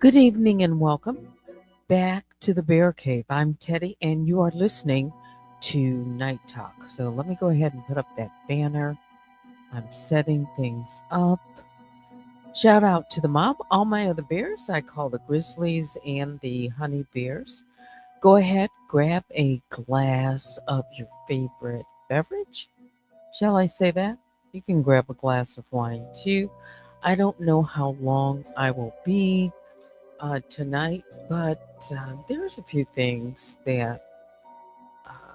Good evening and welcome back to the Bear Cave. I'm Teddy, and you are listening to NightTalk. So let me go ahead and put up that banner. I'm setting things up. Shout out to the mob, all my other bears. I call the grizzlies and the honey bears. Go ahead, grab a glass of your favorite beverage. Shall I say that? You can grab a glass of wine too. I don't know how long I will be tonight, but there's a few things that uh,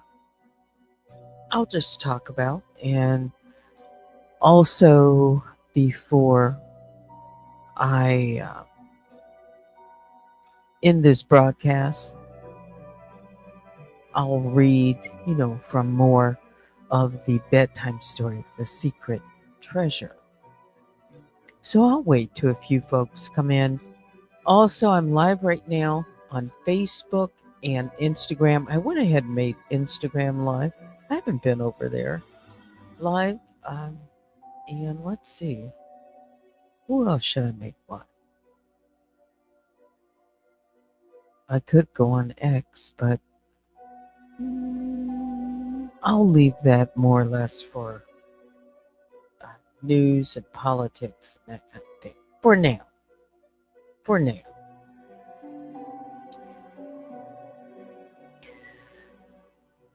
I'll just talk about. And also, before I end this broadcast, I'll read, from more of the bedtime story, The Secret Treasure. So I'll wait till a few folks come in. Also, I'm live right now on Facebook and Instagram. I went ahead and made Instagram live. I haven't been over there live. And let's see, who else should I make one? I could go on X, but I'll leave that more or less for uh, news and politics and that kind of thing. For now. For now.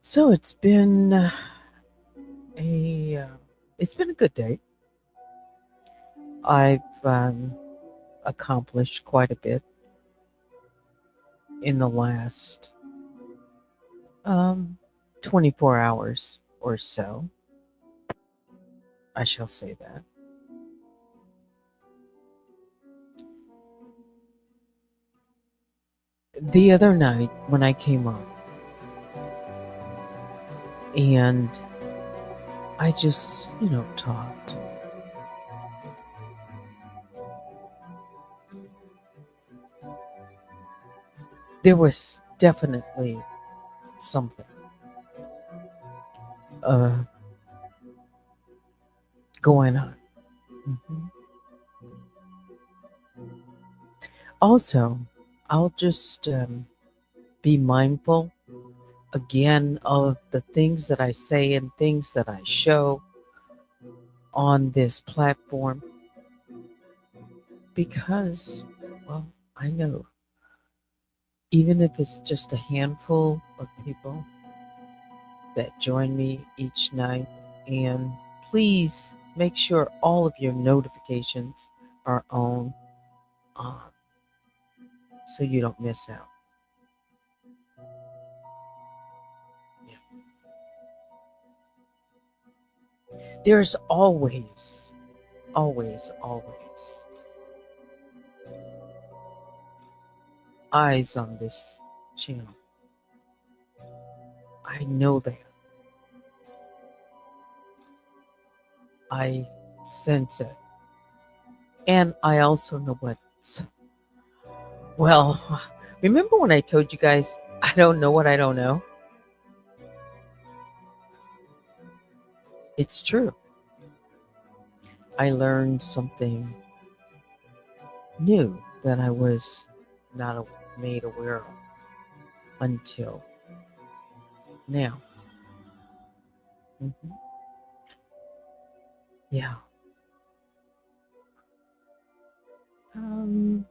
So a it's been a good day. I've accomplished quite a bit in the last um, 24 hours or so. I shall say that. The other night when I came on and I just, talked. There was definitely something uh, going on. Mhm. Also, I'll just be mindful again of the things that I say and things that I show on this platform because, well, I know even if it's just a handful of people that join me each night, and please make sure all of your notifications are on so you don't miss out. Yeah. There's always eyes on this channel. I know that. I sense it. And I also know what's, well, remember when I told you guys I don't know what I don't know? It's true. I learned something new that I was not made aware of until now. Mhm. Yeah. Um,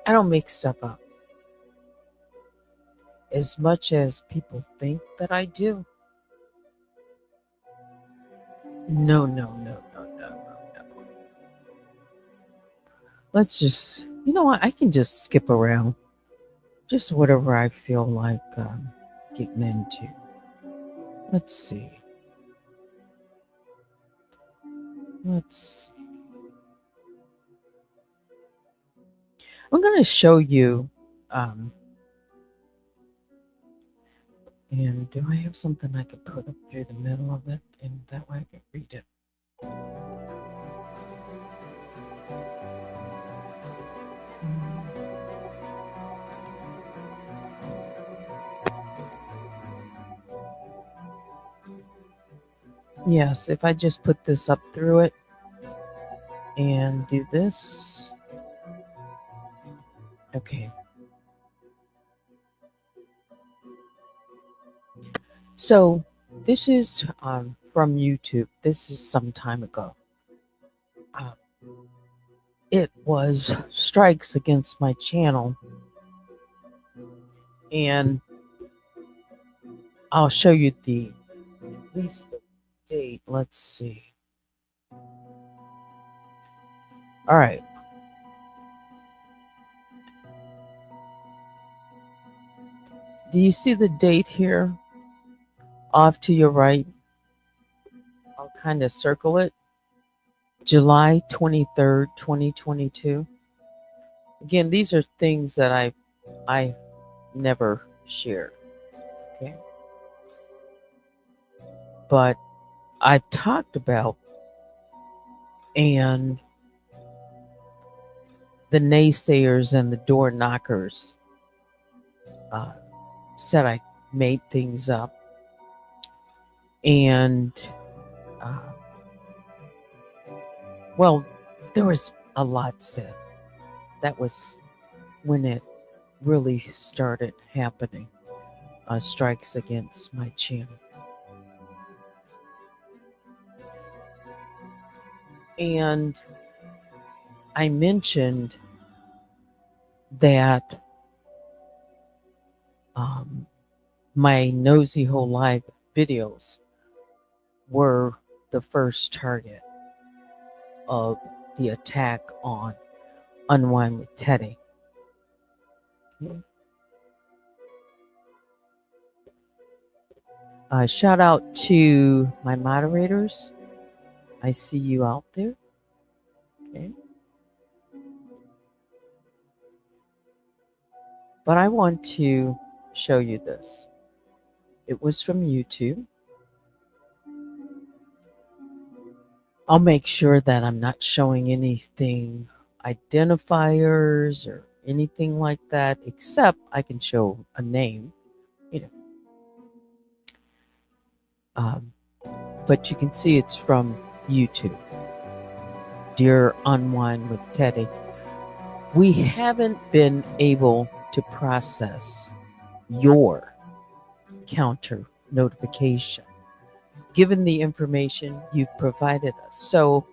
I don't make stuff up as much as people think that I do. No, no, no, no, no, no, no. Let's just, you know what? I can just skip around. Just whatever I feel like getting into. Let's see. Let's see. I'm going to show you. Um, and do I have something I could put up through the middle of it? And that way I can read it. Mm, yes, if I just put this up through it and do this. Okay. So this is from YouTube. This is some time ago. Uh, it was strikes against my channel, and I'll show you the at least the date. Let's see. All right. Do you see the date here off to your right? I'll kind of circle it. July 23rd, 2022. Again, these are things that I never shared. Okay. But I've talked about, and the naysayers and the door knockers uh, said I made things up. And, uh, well, there was a lot said. That was when it really started happening, strikes against my channel. And I mentioned that my Nosy Hole Live videos were the first target of the attack on Unwind with Teddy. Shout out to my moderators. I see you out there. Okay. But I want to show you this. It was from YouTube. I'll make sure that I'm not showing anything, identifiers or anything like that, except I can show a name, you know. But you can see it's from YouTube. Dear Unwind with Teddy, we haven't been able to process your counter notification given the information you've provided us. So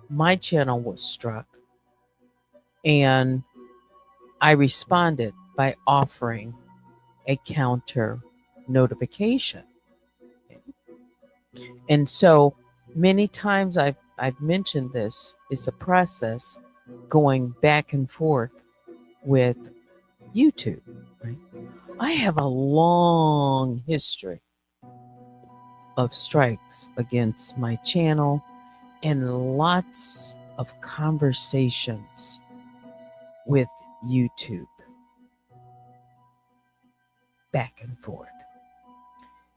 my channel was struck, and I responded by offering a counter notification. And so many times I've mentioned this is a process going back and forth with YouTube. Right? I have a long history of strikes against my channel and lots of conversations with YouTube back and forth.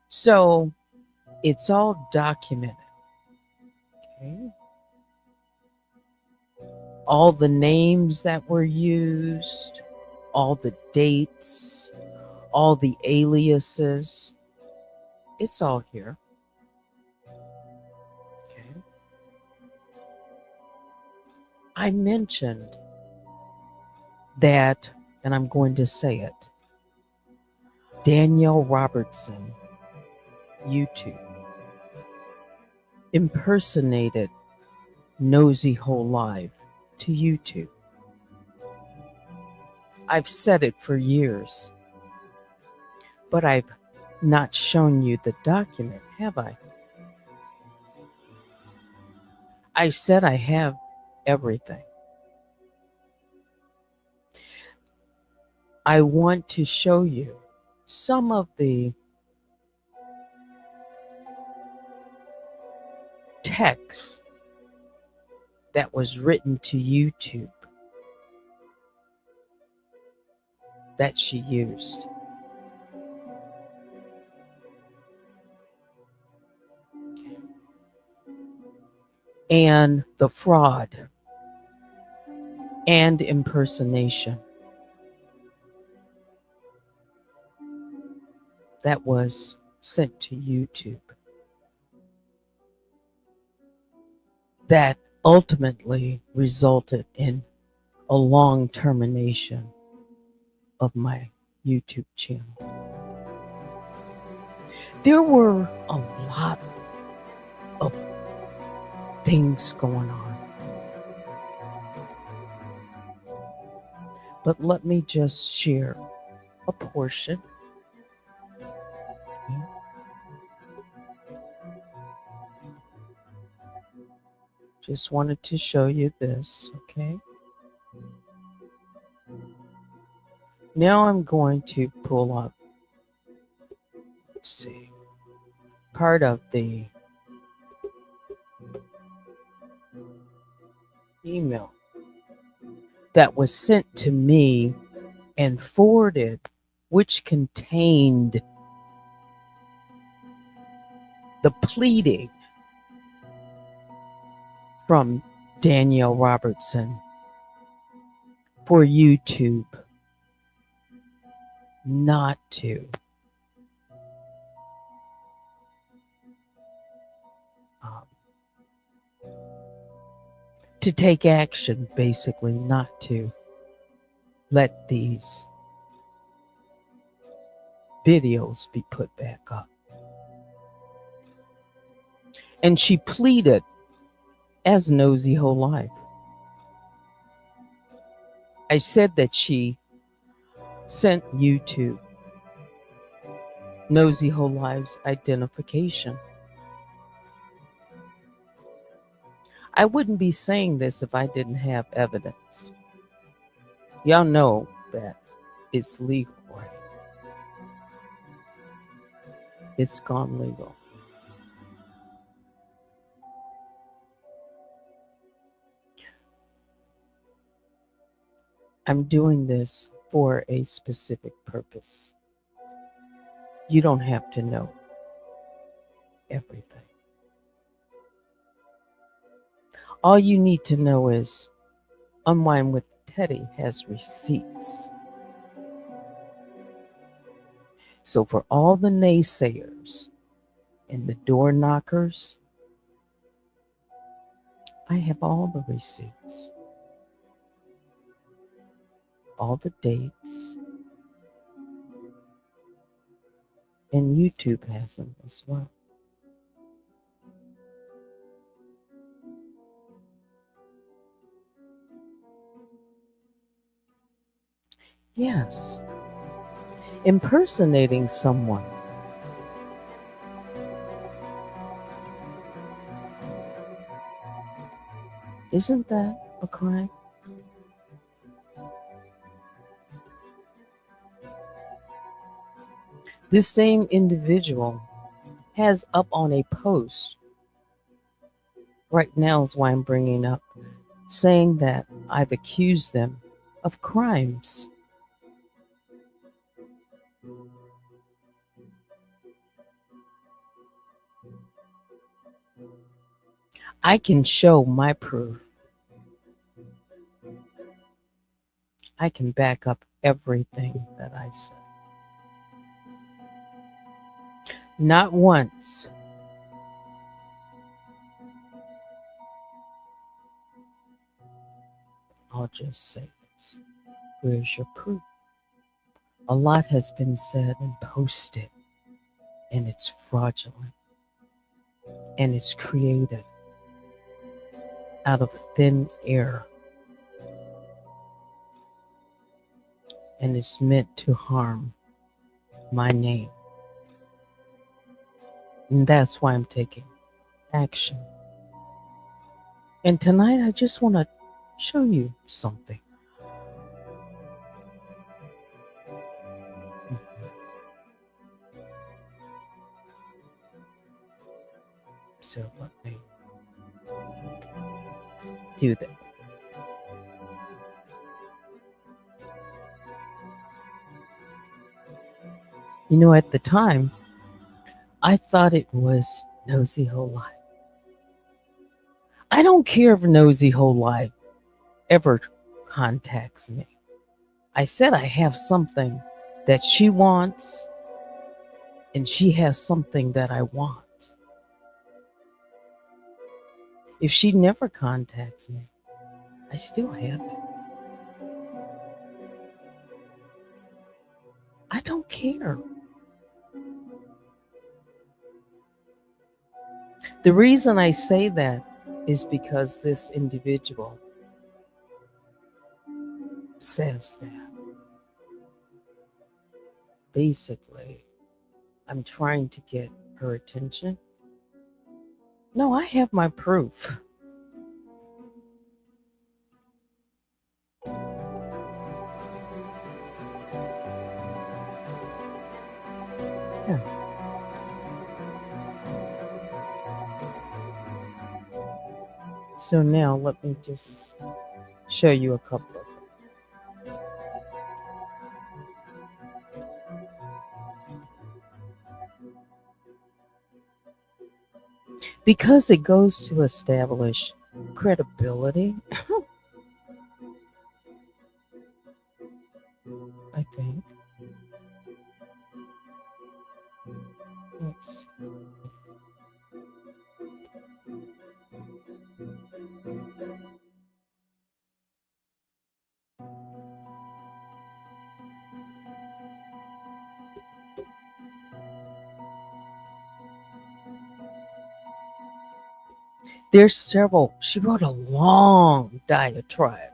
So it's all documented. Okay. All the names that were used, all the dates, all the aliases, it's all here. Okay. I mentioned that, and I'm going to say it, Danielle Robertson, YouTube, impersonated Nosy Hole Live to YouTube. I've said it for years, but I've not shown you the document, have I? I said I have everything. I want to show you some of the text that was written to YouTube that she used. And the fraud and impersonation that was sent to YouTube that ultimately resulted in a long termination of my YouTube channel. There were a lot of things going on. But let me just share a portion. Okay. Just wanted to show you this, okay? Now I'm going to pull up, let's see, part of the email that was sent to me and forwarded, which contained the pleading from Danielle Robertson for YouTube not um, to take action, basically not to let these videos be put back up. And she pleaded as Nosy Whole Life. I said that she sent YouTube Nosy Whole Life's identification. I wouldn't be saying this if I didn't have evidence. Y'all know that it's legal, right? It's gone legal. I'm doing this for a specific purpose. You don't have to know everything. All you need to know is Unwind with Teddy has receipts. So for all the naysayers and the door knockers, I have all the receipts, all the dates, and YouTube has them as well. Yes, impersonating someone. Isn't that a crime? This same individual has up on a post, right now is why I'm bringing up, saying that I've accused them of crimes. I can show my proof. I can back up everything that I said. Not once I'll just say this. Where's your proof? A lot has been said and posted, and it's fraudulent, and it's created out of thin air, and it's meant to harm my name. And that's why I'm taking action. And tonight I just want to show you something. So let me do that. You know, at the time, I thought it was Nosy Whole Life. I don't care if Nosy Whole Life ever contacts me. I said I have something that she wants, and she has something that I want. If she never contacts me, I still have it. I don't care. The reason I say that is because this individual says that basically I'm trying to get her attention. No, I have my proof. Yeah. So now let me just show you a couple of them. Because it goes to establish credibility, I think. Let's see. There's several. She wrote a long diatribe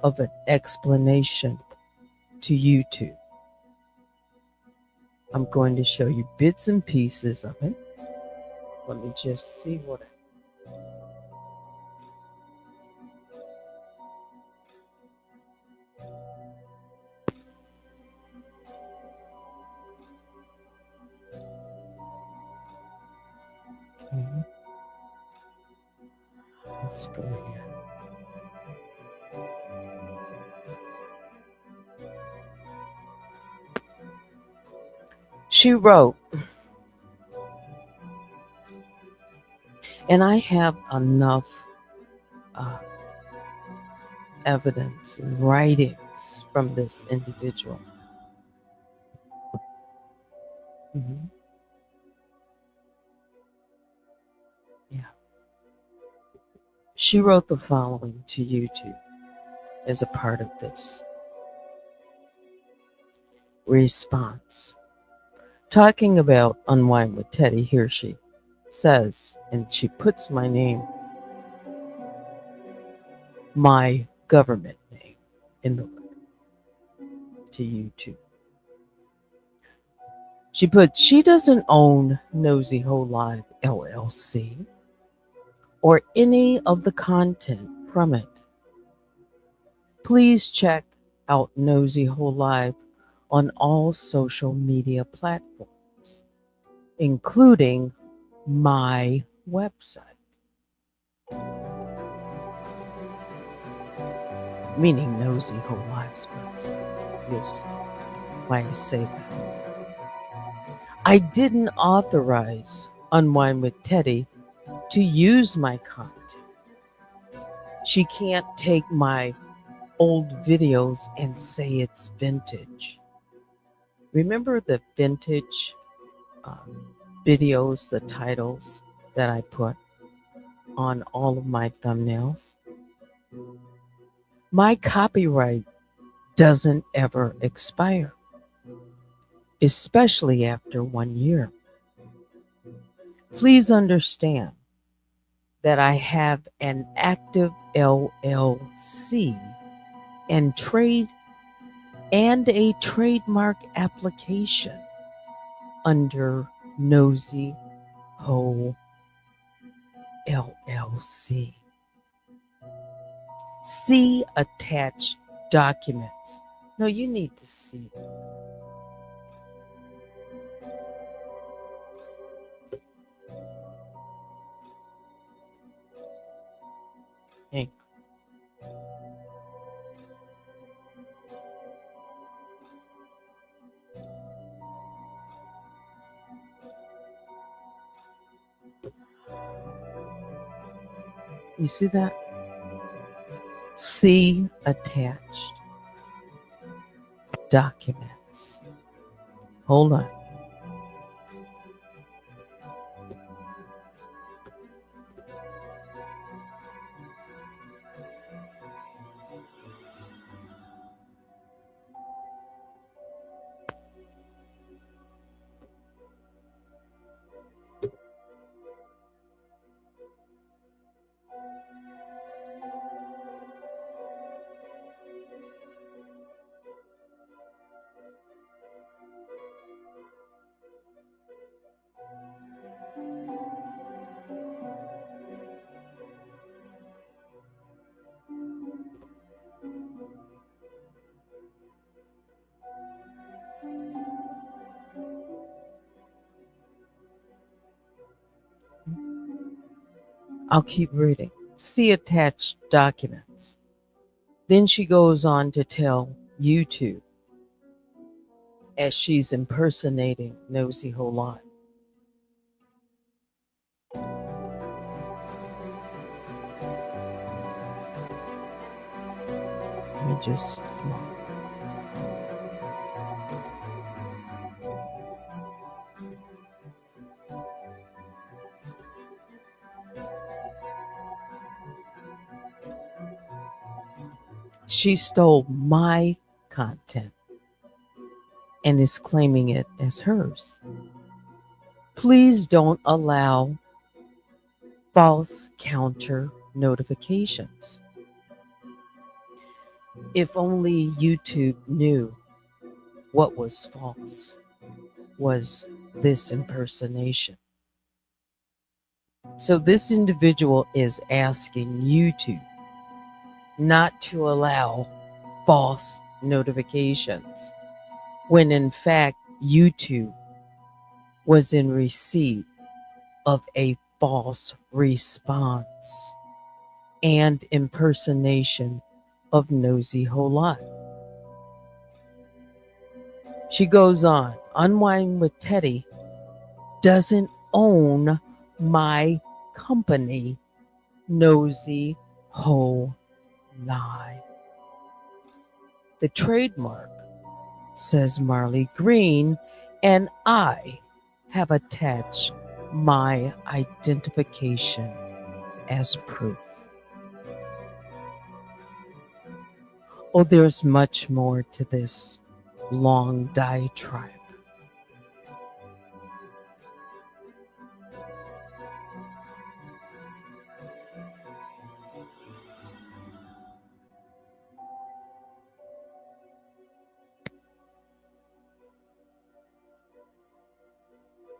of an explanation to YouTube. I'm going to show you bits and pieces of it. Let me just see what okay. Let's go here. She wrote, and I have enough evidence and writings from this individual. Mhm. Yeah. She wrote the following to YouTube as a part of this response. Talking about Unwind with Teddy, here she says, and she puts my name, my government name, in the to YouTube. She put, she doesn't own Nosy Ho Live LLC or any of the content from it. Please check out Nosy Ho Live on all social media platforms, including my website. Meaning Nosy Ho Live's website. You'll see why I say that. I didn't authorize Unwind with Teddy to use my content. She can't take my old videos and say it's vintage. Remember the vintage videos, the titles that I put on all of my thumbnails? My copyright doesn't ever expire, especially after 1 year. Please understand that I have an active LLC and a trademark application under Nosy Ho LLC. See attached documents. No, you need to see them. Hey. You see that? See attached documents. Hold on. I'll keep reading. See attached documents. Then she goes on to tell YouTube as she's impersonating Nosy Whole Lot. Let me just small. She stole my content and is claiming it as hers. Please don't allow false counter notifications. If only YouTube knew what was false was this impersonation. So this individual is asking YouTube not to allow false notifications when in fact YouTube was in receipt of a false response and impersonation of Nosy Whole Lot. She goes on, Unwind with Teddy doesn't own my company, Nosy Whole Lie. The trademark, says Marley Green, and I have attached my identification as proof. Oh, there's much more to this long diatribe.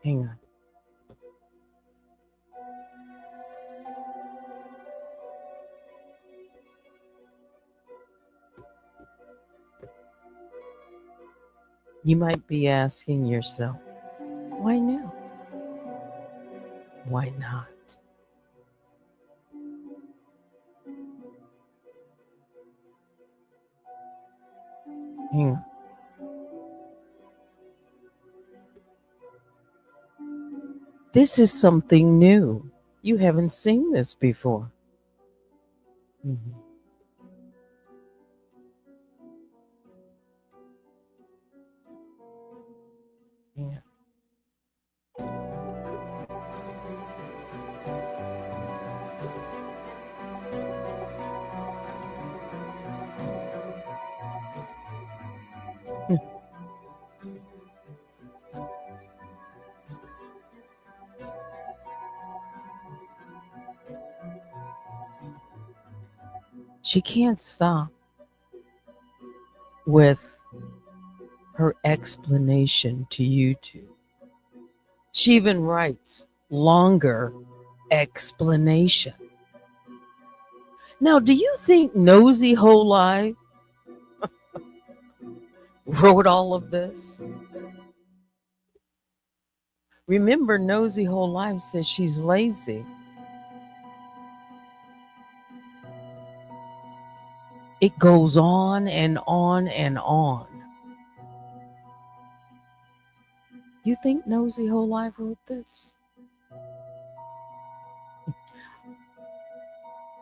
Hang on. You might be asking yourself, why now? Why not? Hang on. This is something new. You haven't seen this before. Mhm. Yeah. She can't stop with her explanation to YouTube. She even writes longer explanation. Now, do you think Nosy Whole Life wrote all of this? Remember, Nosy Whole Life says she's lazy. It goes on and on and on. You think Nosy Whole Life wrote this?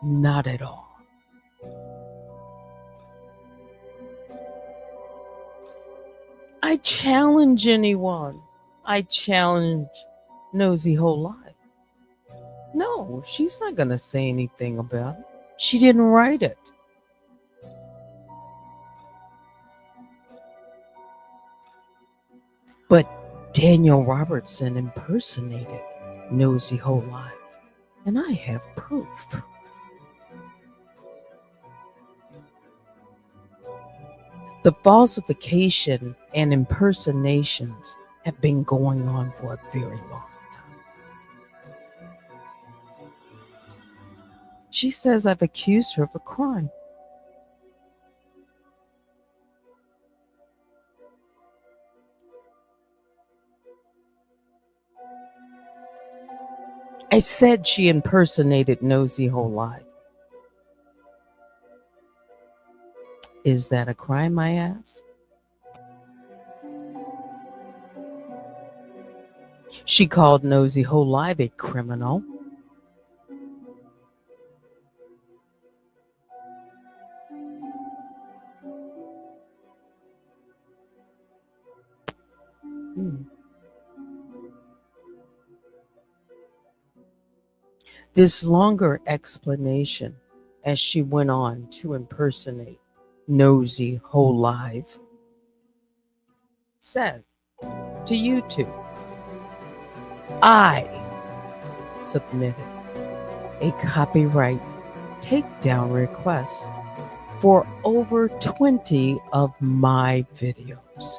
Not at all. I challenge anyone. I challenge Nosy Whole Life. No, she's not going to say anything about it. She didn't write it. But Daniel Robertson impersonated Nosy Whole Life, and I have proof. The falsification and impersonations have been going on for a very long time. She says I've accused her of a crime. I said she impersonated Nosy Whole Life. Is that a crime, I ask? She called Nosy Whole Life a criminal. This longer explanation as she went on to impersonate Nosy Whole Life said to YouTube, I submitted a copyright takedown request for over 20 of my videos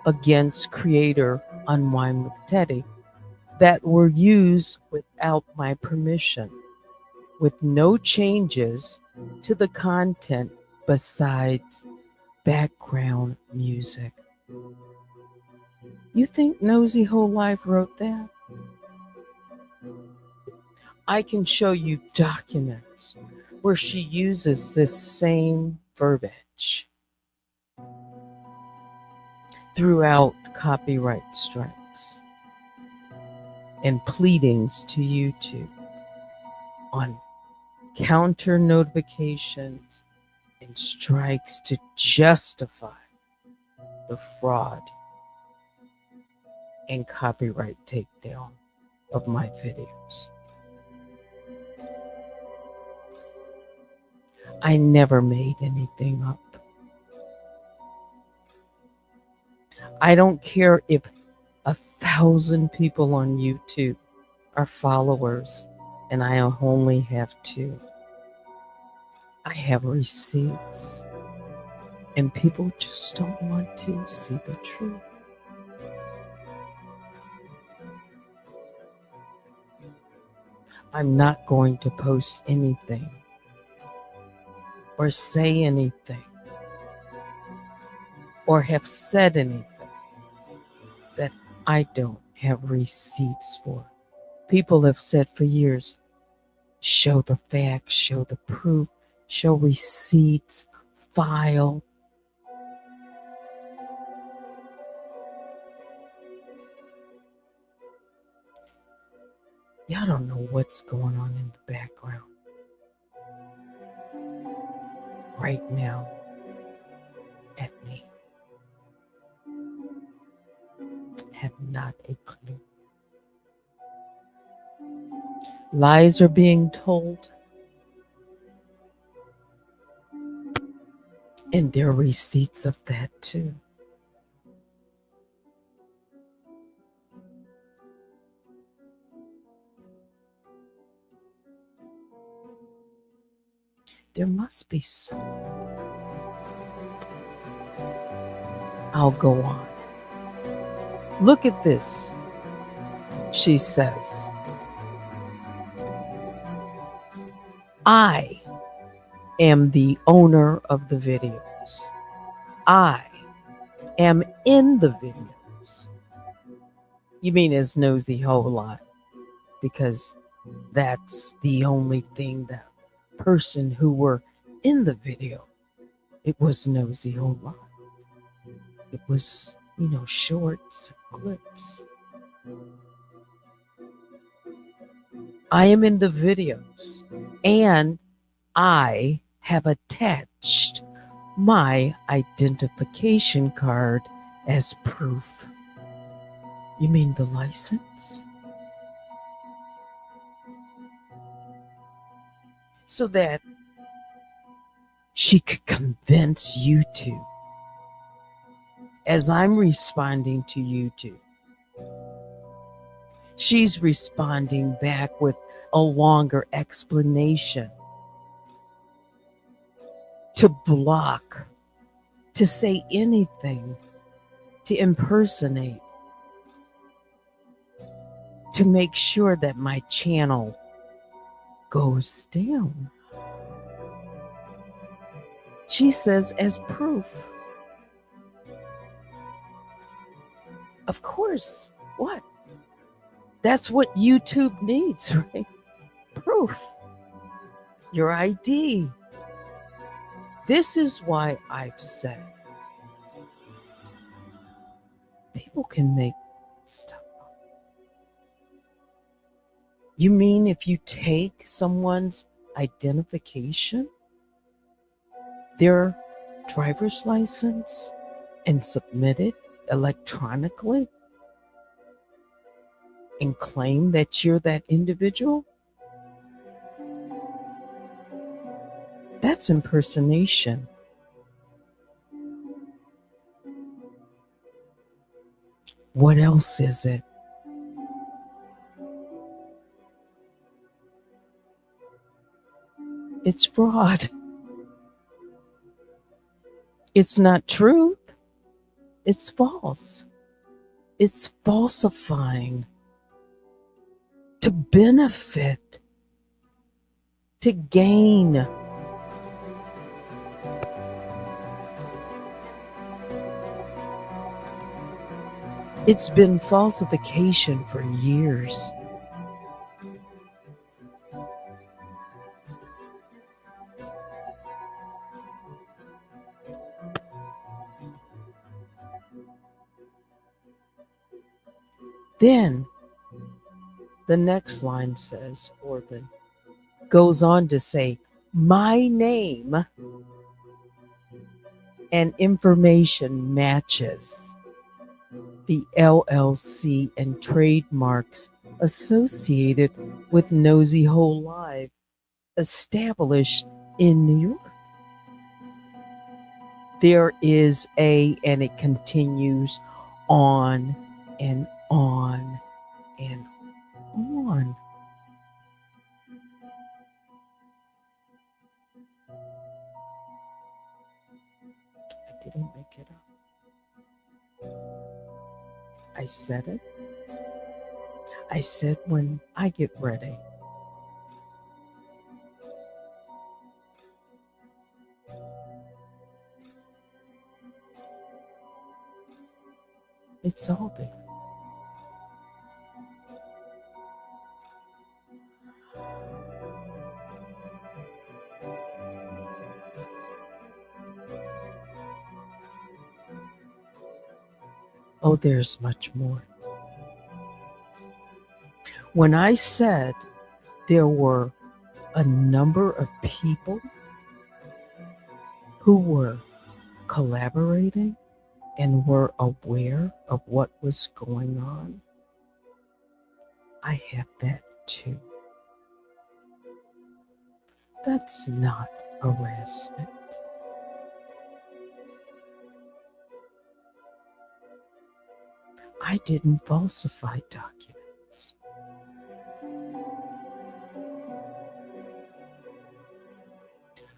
against creator Unwind with Teddy that were used without my permission, with no changes to the content besides background music. You think Nosy Whole Life wrote that? I can show you documents where she uses this same verbiage throughout copyright strikes and pleadings to YouTube on counter notifications and strikes to justify the fraud and copyright takedown of my videos. I never made anything up. I don't care if 1,000 people on YouTube are followers and I only have 2. I have receipts and people just don't want to see the truth. I'm not going to post anything or say anything or have said anything that I don't have receipts for. People have said for years, show the facts, show the proof, show receipts, file. Y'all don't know what's going on in the background right now at me. Have not a clue. Lies are being told, and there are receipts of that too. There must be some. I'll go on. Look at this, she says. I am the owner of the videos. I am in the videos. You mean as Nosy Whole Lot? Because that's the only thing that person who were in the video, it was Nosy Whole Lot. It was, shorts, clips. I am in the videos and I have attached my identification card as proof. You mean the license? So that she could convince YouTube, as I'm responding to YouTube, she's responding back with a longer explanation to block, to say anything, to impersonate, to make sure that my channel goes down. She says as proof. Of course, What? That's what YouTube needs, right? Proof. Your ID. This is why I've said people can make stuff up. You mean if you take someone's identification, their driver's license, and submit it electronically and claim that you're that individual? That's impersonation. What else is it? It's fraud. It's not truth. It's false. It's falsifying to benefit, to gain. It's been falsification for years. Then the next line says, Orban goes on to say, my name and information matches the LLC and trademarks associated with Nosy Hole Live, established in New York. There is and it continues on and on and on. I didn't make it up. I said it. I said when I get ready. It's all there. Oh, there's much more. When I said there were a number of people who were collaborating and were aware of what was going on, I have that too. That's not harassment. I didn't falsify documents.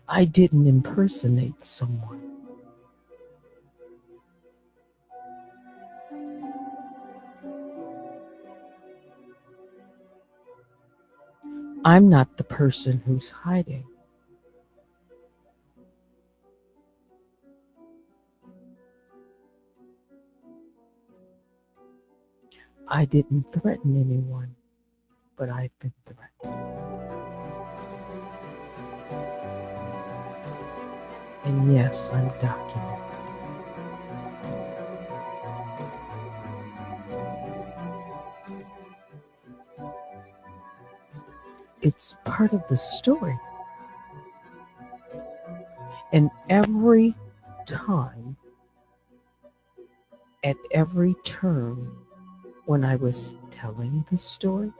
I didn't impersonate someone. I'm not the person who's hiding. I didn't threaten anyone, but I've been threatened. And yes, I'm documented. It's part of the story. And every time, at every turn, when I was telling the story,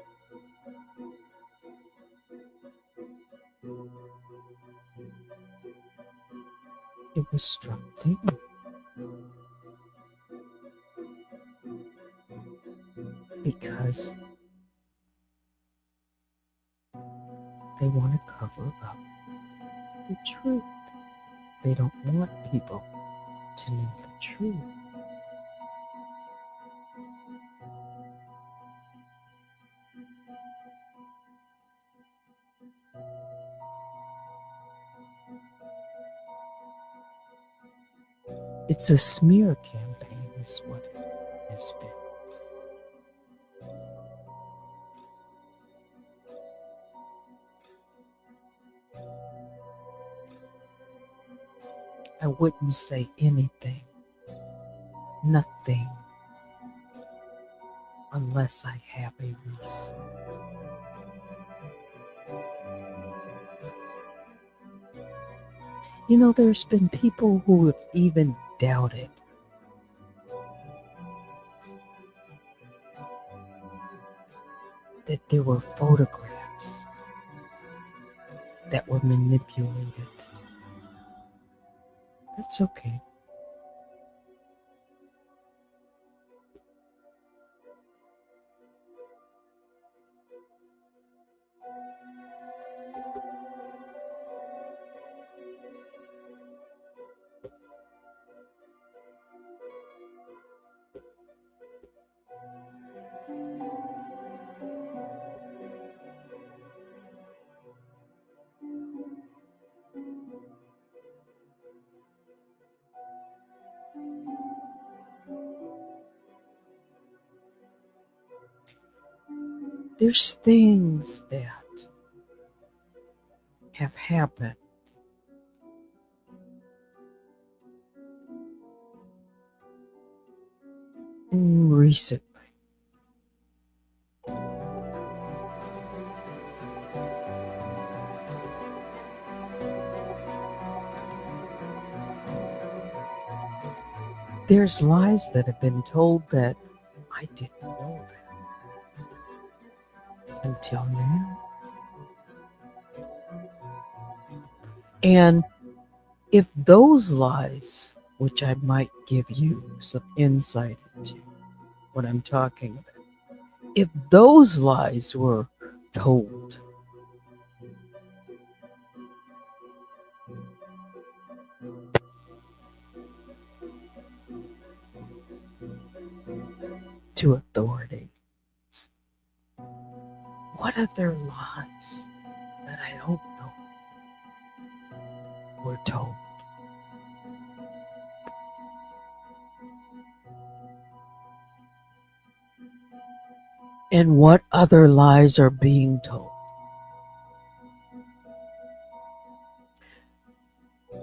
it was struck deep. Because they want to cover up the truth. They don't want people to know the truth. It's a smear campaign, is what it has been. I wouldn't say anything, nothing, unless I have a receipt. You know, there's been people who have even doubted that there were photographs that were manipulated. That's okay. There's things that have happened recently. There's lies that have been told that I didn't know that until now. And if those lies, which I might give you some insight into what I'm talking about, if those lies were told to authorities, what other lies that I don't know were told? And what other lies are being told?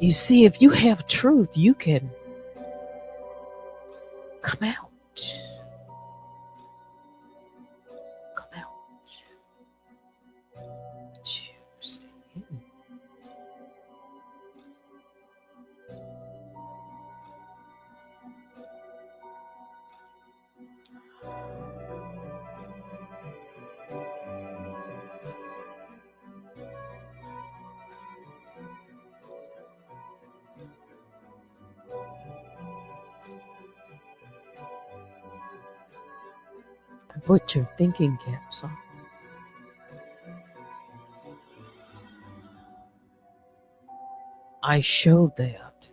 You see, if you have truth, you can come out. Come out. Stay hidden. Put your thinking caps on. I showed that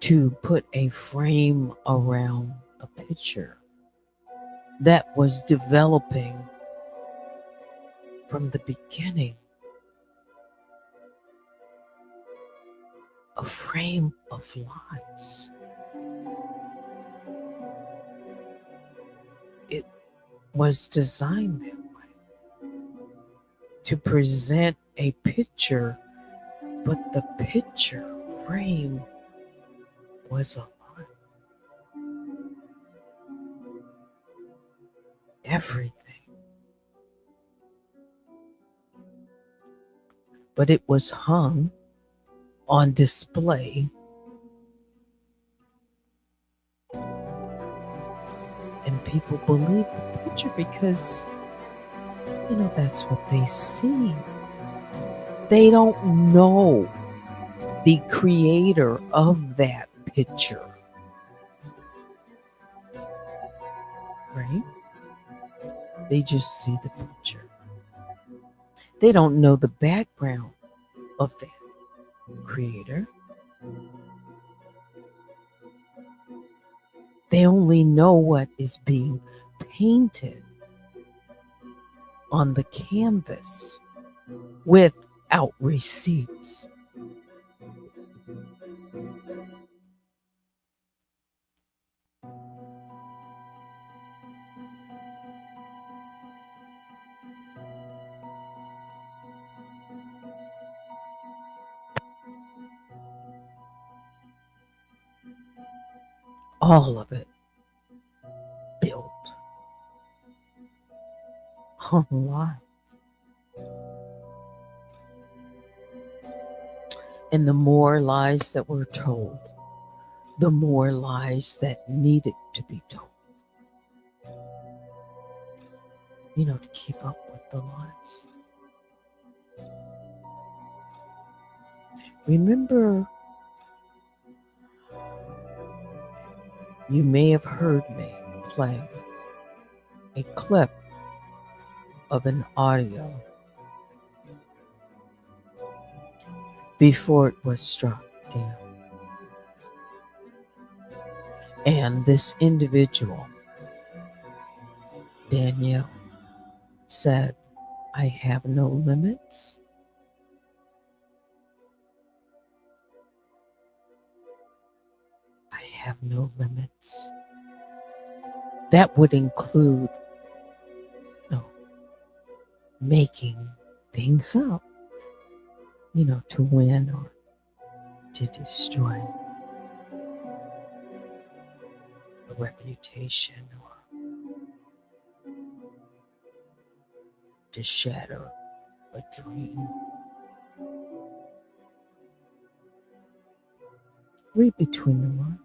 to put a frame around a picture that was developing from the beginning, a frame of lies. It was designed that way to present a picture, but the picture frame was a lie. Everything. But it was hung on display, and people believe the picture because, you know, that's what they see. They don't know the creator of that picture, right? They just see the picture. They don't know the background of that creator. They only know what is being painted on the canvas without receipts. all of it built on lies. And the more lies that were told, the more lies that needed to be told. To keep up with the lies. Remember, you may have heard me play a clip of an audio before it was struck down. And this individual, Danielle, said, I have no limits. I have no limits. That would include making things up, to win or to destroy a reputation or to shatter a dream. Read between the lines.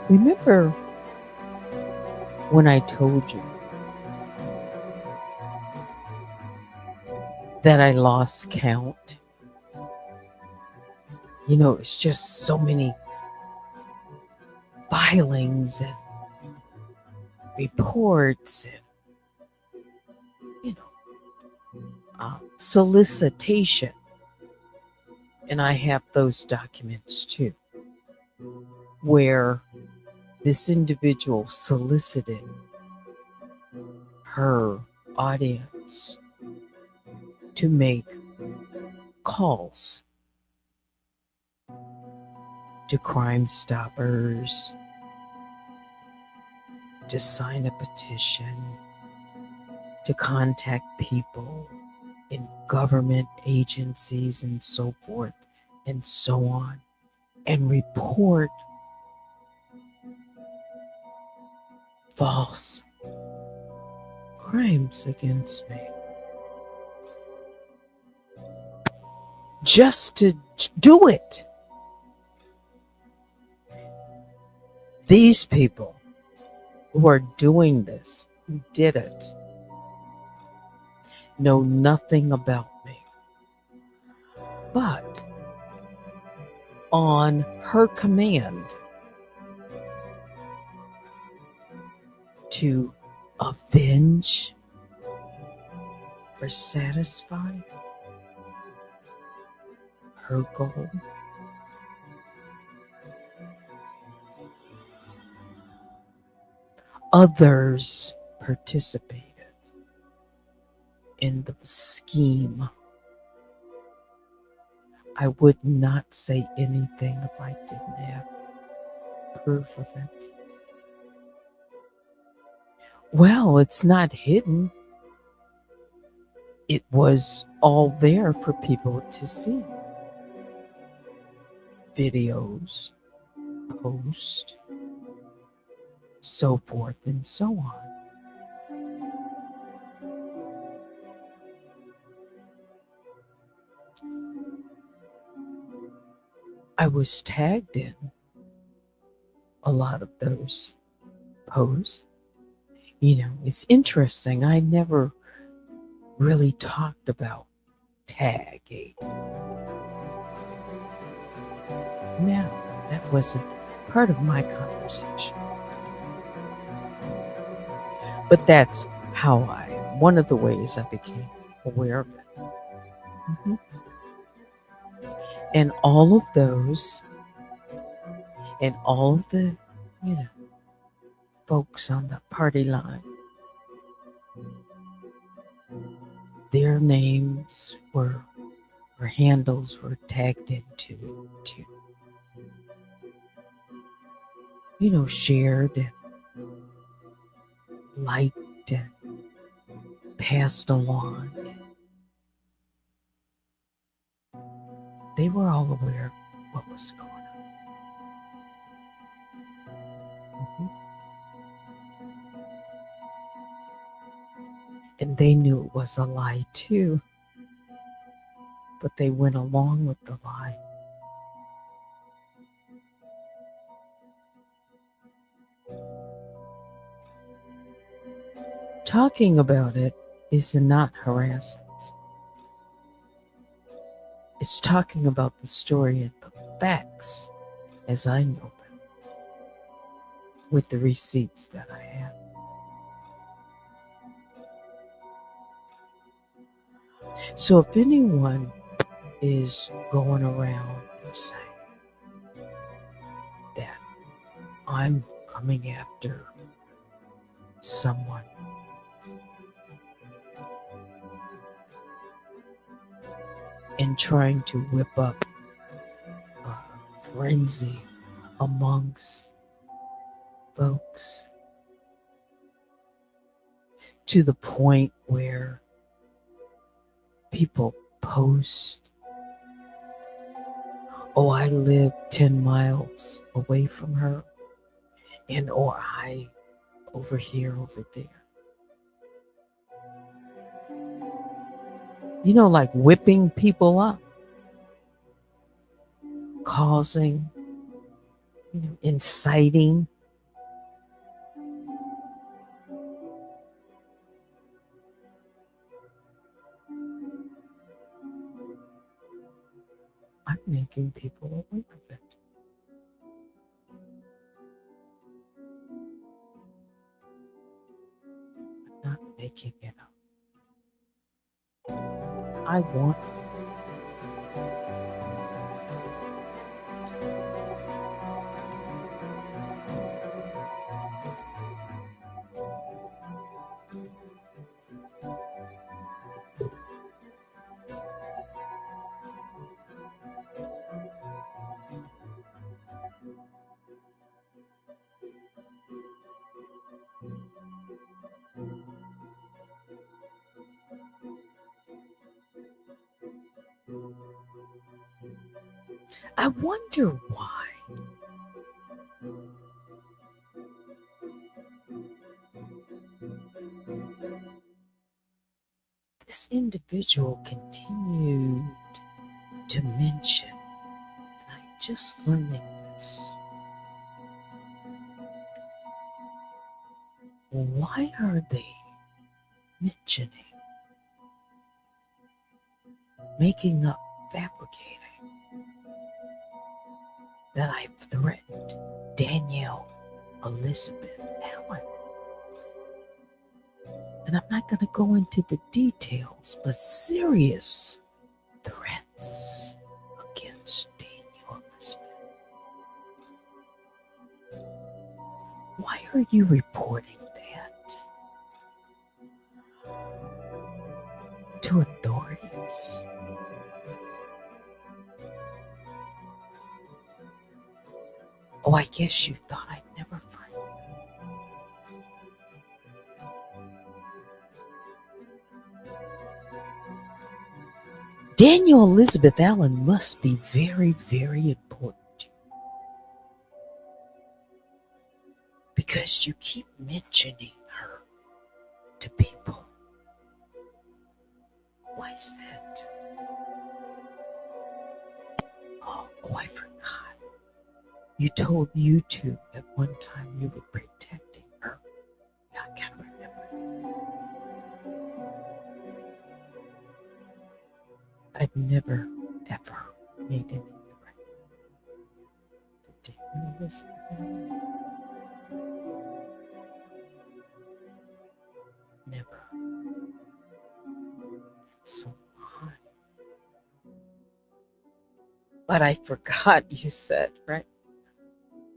Remember when I told you that I lost count? It's just so many filings and reports and, solicitation. And I have those documents too, where this individual solicited her audience to make calls to Crime Stoppers, to sign a petition, to contact people in government agencies and so forth and so on, and report false crimes against me. Just to do it. These people who are doing this, who did it, know nothing about me. But on her command to avenge or satisfy her goal, others participated in the scheme. I would not say anything if I didn't have proof of it. Well, it's not hidden. It was all there for people to see. Videos, posts, so forth and so on. I was tagged in a lot of those posts. It's interesting. I never really talked about tagging. No, that wasn't part of my conversation. But that's one of the ways I became aware of it. Mm-hmm. And all of those, and all of the, folks on the party line, their names or handles were tagged into too. shared, liked, and passed along. They were all aware of what was going on. And they knew it was a lie too, but they went along with the lie. Talking about it is not harassing. It's talking about the story and the facts as I know them, with the receipts that I have. So if anyone is going around and saying that I'm coming after someone, and trying to whip up a frenzy amongst folks to the point where people post, oh, I live 10 miles away from her, and or I over here, over there. Like whipping people up, causing, inciting. I'm making people aware of it. I'm not making it up. I want I wonder why. This individual continued to mention, and I'm just learning this. Why are they mentioning, making up, fabricating that I've threatened Danielle Elizabeth Allen? And I'm not going to go into the details, but serious threats against Danielle Elizabeth. Why are you reporting that to authorities? Oh, I guess you thought I'd never find you. Danielle Elizabeth Allen must be very, very important to you, because you keep mentioning her to people. Why is that? Oh, I forgot. You told YouTube at one time you were protecting her. Yeah, I can't remember. I've never, ever made any threat to Danielle Elizabeth Allen. Never. It's so hard. But I forgot you said, right?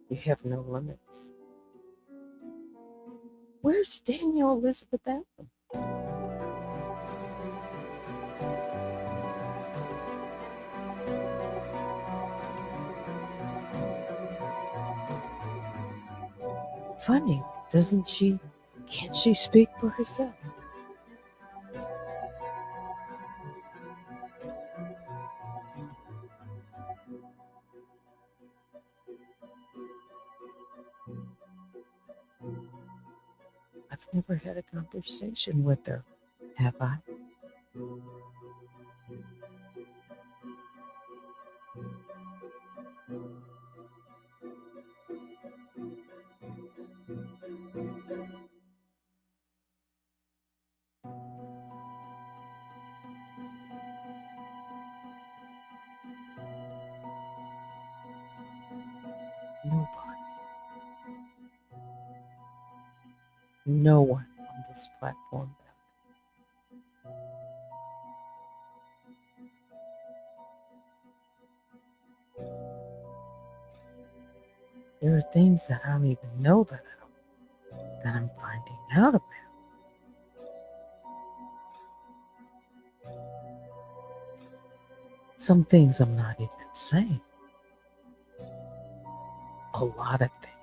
You have no limits. Where's Danielle Elizabeth Allen? Funny, doesn't she? Can't she speak for herself? I've never had a conversation with her, have I? Nobody. No one on this platform. There are things that I don't even know that I'm finding out about. Some things I'm not even saying. A lot of things.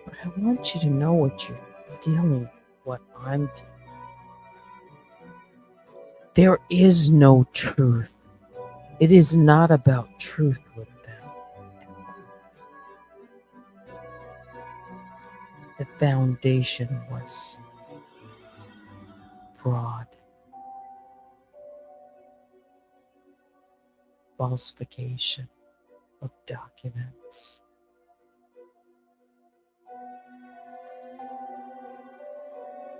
But I want you to know what you're dealing with, what I'm dealing with. There is no truth. It is not about truth with them. The foundation was fraud, falsification of documents.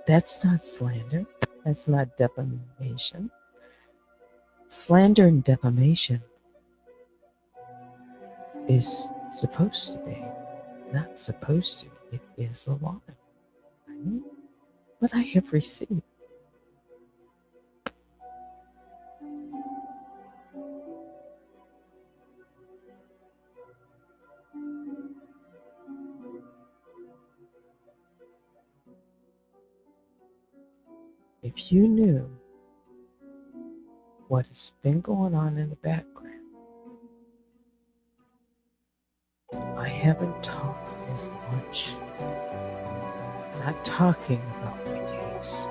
That's not slander. That's not defamation. Slander and defamation is supposed to be, not supposed to. It is a lie. Right? But I have received. If you knew what has been going on in the background, I haven't talked as much. I'm not talking about the case.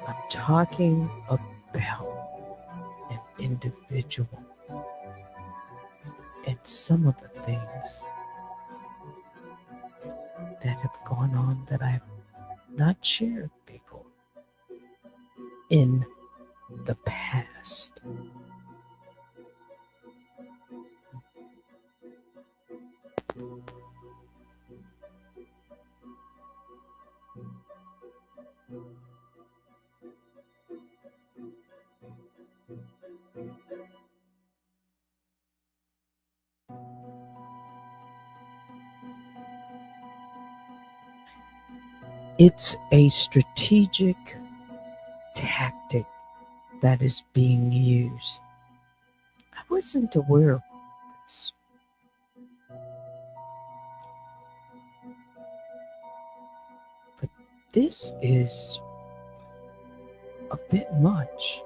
I'm talking about an individual and some of the things that have gone on that I have not shared before in the past. It's a strategic tactic that is being used. I wasn't aware of this. But this is a bit much.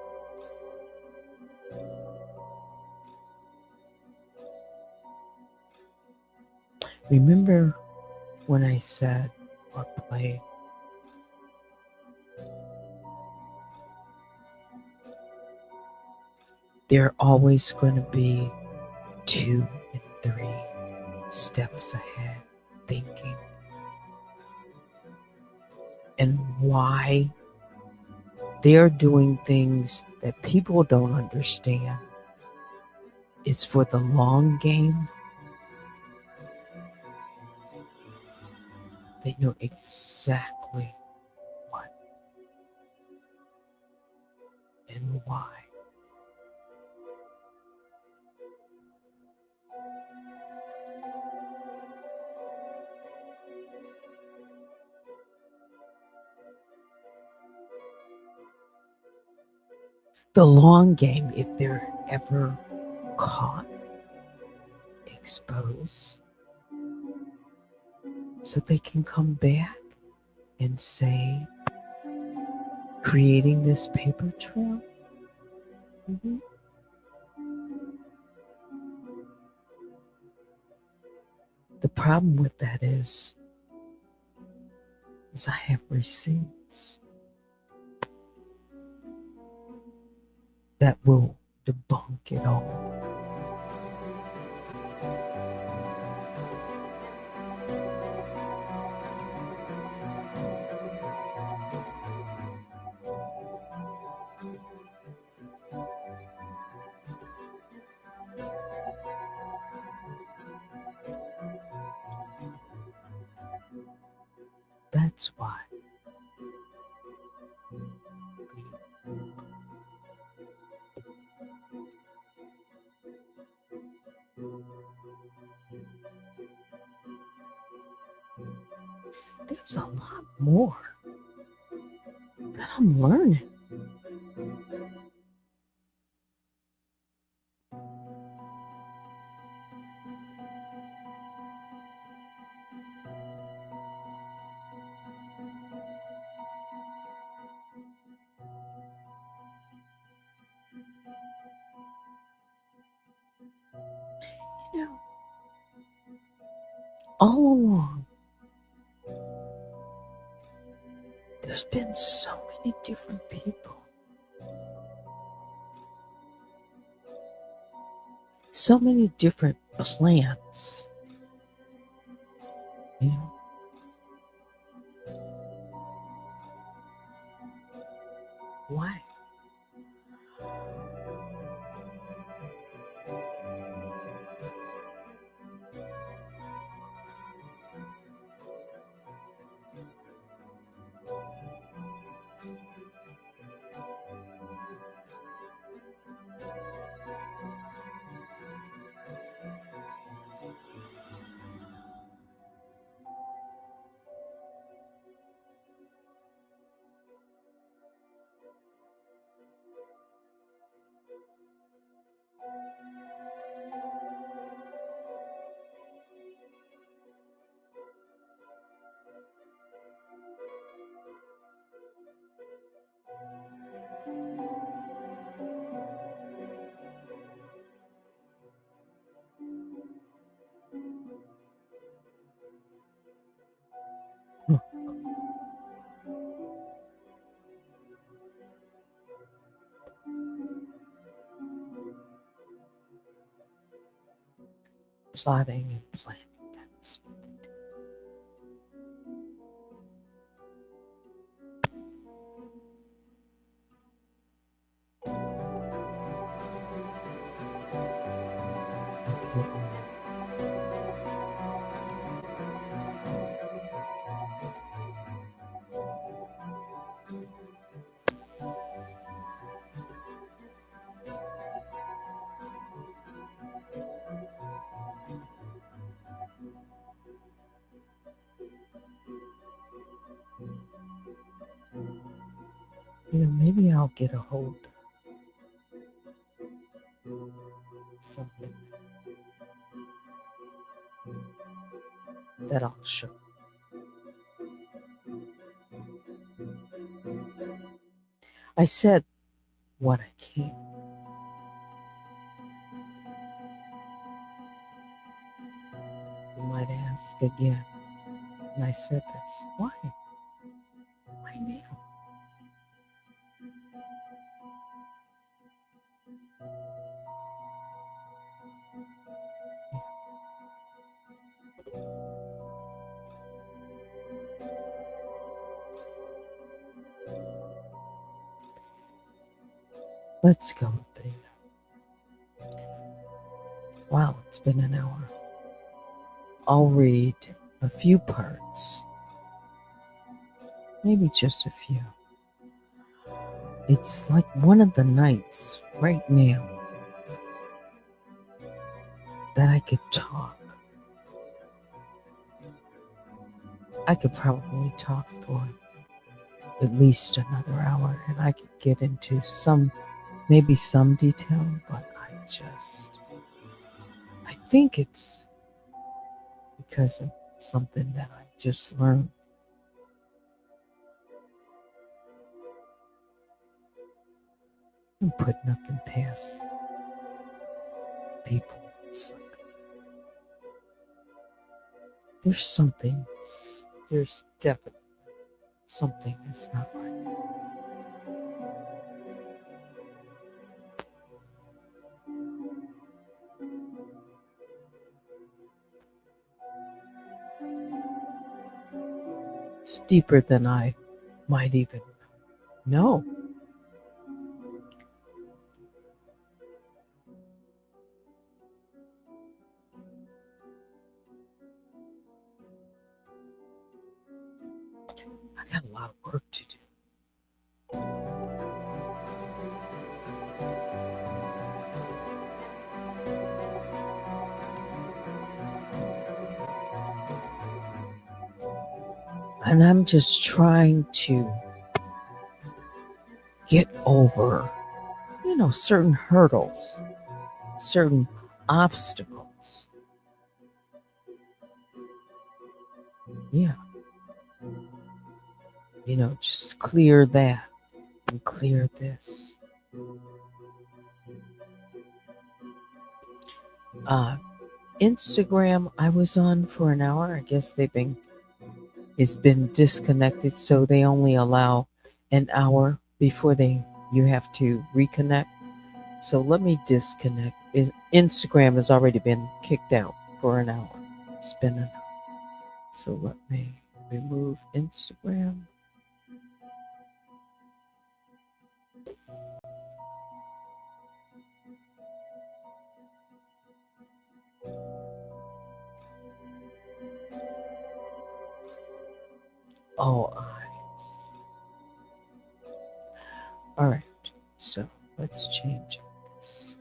Remember when I said or played, they're always going to be 2 and 3 steps ahead thinking. And why they're doing things that people don't understand is for the long game. They know exactly what and why. The long game, if they're ever caught, exposed, so they can come back and say, creating this paper trail. problem with that is I have receipts that will debunk it all. That's why there's a lot more that I'm learning. You know, all along, there's been so many different people, so many different plants. You know, why? Plotting and planning. That's what they do. You know, maybe I'll get a hold of something that I'll show. I said what I can. You might ask again, and I said this. Why? Why now? Let's go there. Wow, it's been an hour. I'll read a few parts, maybe just a few. It's like one of the nights right now that I could talk. I could probably talk for at least another hour and I could get into maybe some detail, but I think it's because of something that I just learned. I'm putting nothing past people. It's like there's something, there's definitely something that's not right. It's deeper than I might even know. I got a lot of work to do. And I'm just trying to get over, certain hurdles, certain obstacles. Yeah. Just clear that and clear this. Instagram, I was on for an hour. I guess it's been disconnected, so they only allow an hour before you have to reconnect. So let me disconnect. Instagram has already been kicked out for an hour. It's been an hour. So let me remove Instagram. Oh, all right. So let's change this.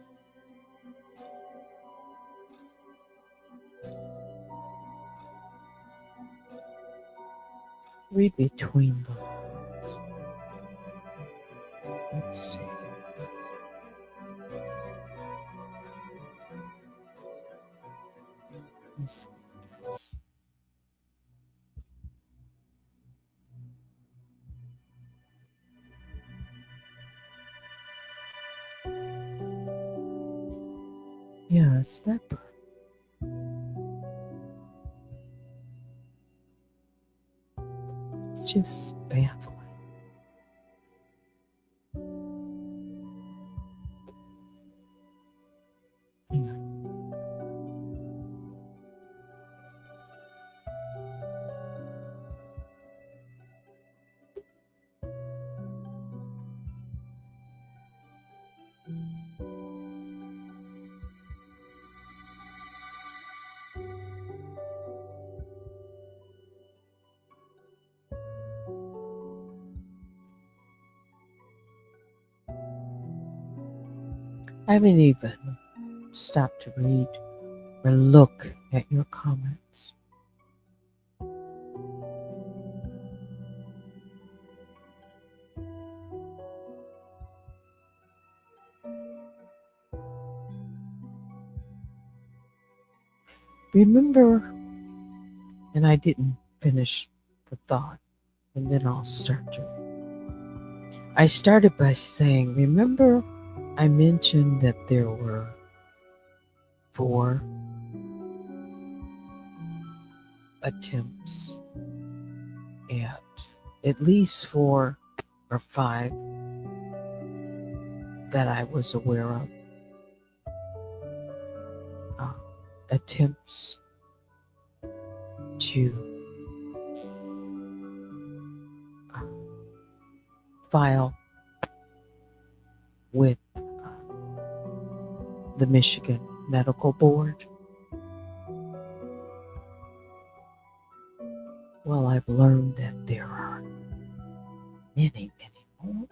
Read between the lines. Let's see. Let's see this. Yeah, it's that part. It's just baffling. Hang on. I haven't even stopped to read or look at your comments. Remember, and I didn't finish the thought, and then I'll start to. I started by saying, remember, I mentioned that there were 4 attempts at least 4 or 5 that I was aware of. Attempts to file with the Michigan Medical Board. Well, I've learned that there are many, many more.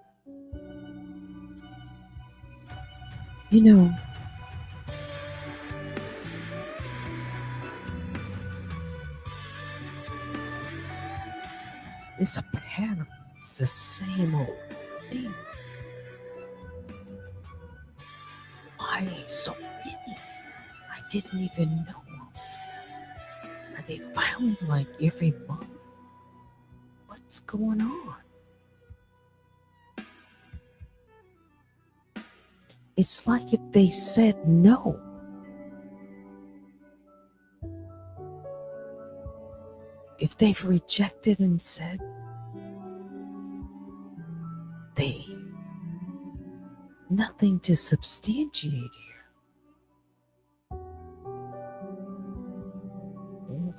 It's a pattern. It's the same old thing. Why so many? I didn't even know. Are they filing like every month? What's going on? It's like if they said no. if they've rejected and said they nothing to substantiate here,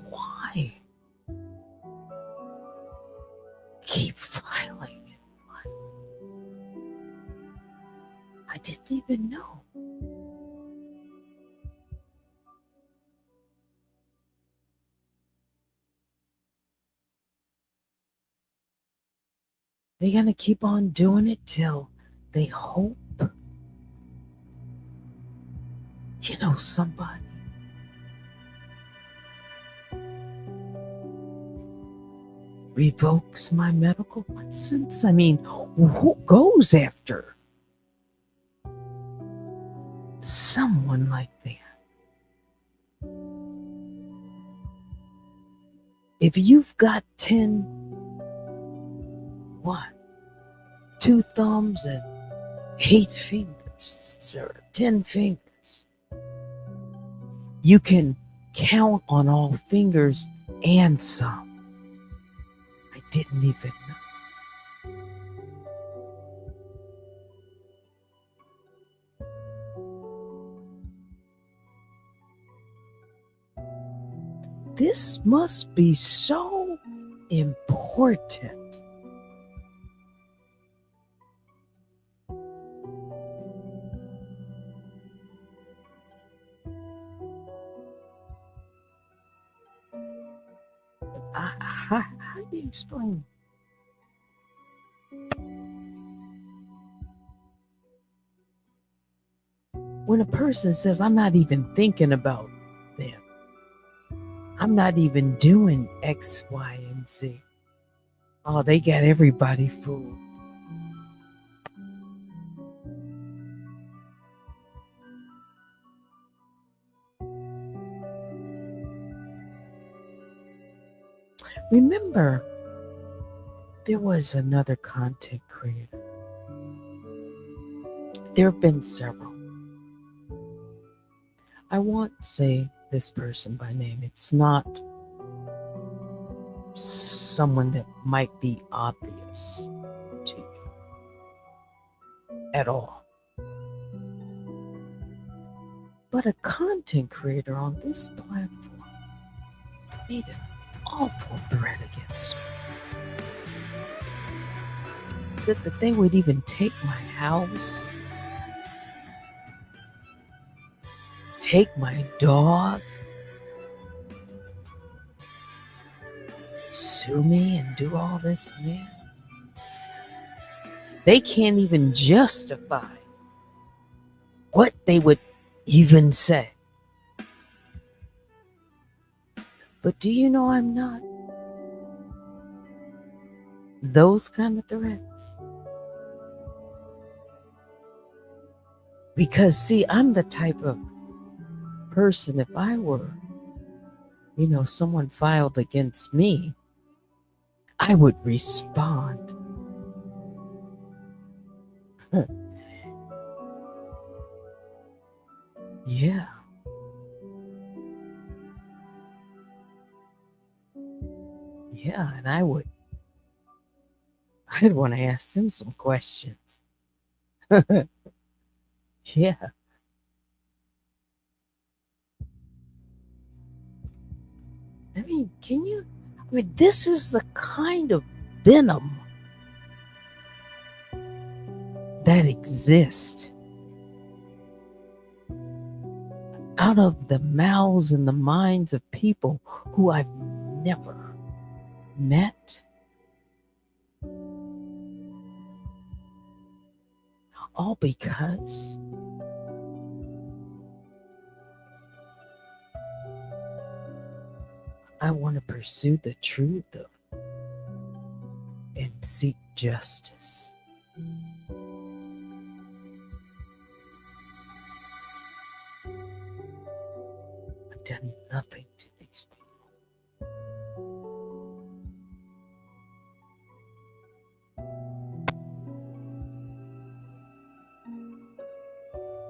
why keep filing and filing? I didn't even know. They're going to keep on doing it till they hope, somebody revokes my medical license. I mean, who goes after someone like that? If you've got 2 thumbs and 8 fingers, or 10 fingers, you can count on all fingers and some. I didn't even know. This must be so important. How do you explain? When a person says, I'm not even thinking about them, I'm not even doing X, Y, and Z. Oh, they got everybody fooled. Remember, there was another content creator. There have been several. I won't say this person by name. It's not someone that might be obvious to you at all. But a content creator on this platform made an awful threat against me. Said that they would even take my house, take my dog, sue me and do all this and that. They can't even justify what they would even say. But do you know I'm not those kind of threats? Because, see, I'm the type of person, if I were, someone filed against me, I would respond. Yeah. Yeah, and I'd want to ask them some questions. Yeah. I mean, this is the kind of venom that exists out of the mouths and the minds of people who I've never met. All because I want to pursue the truth and seek justice. I've done nothing to these people.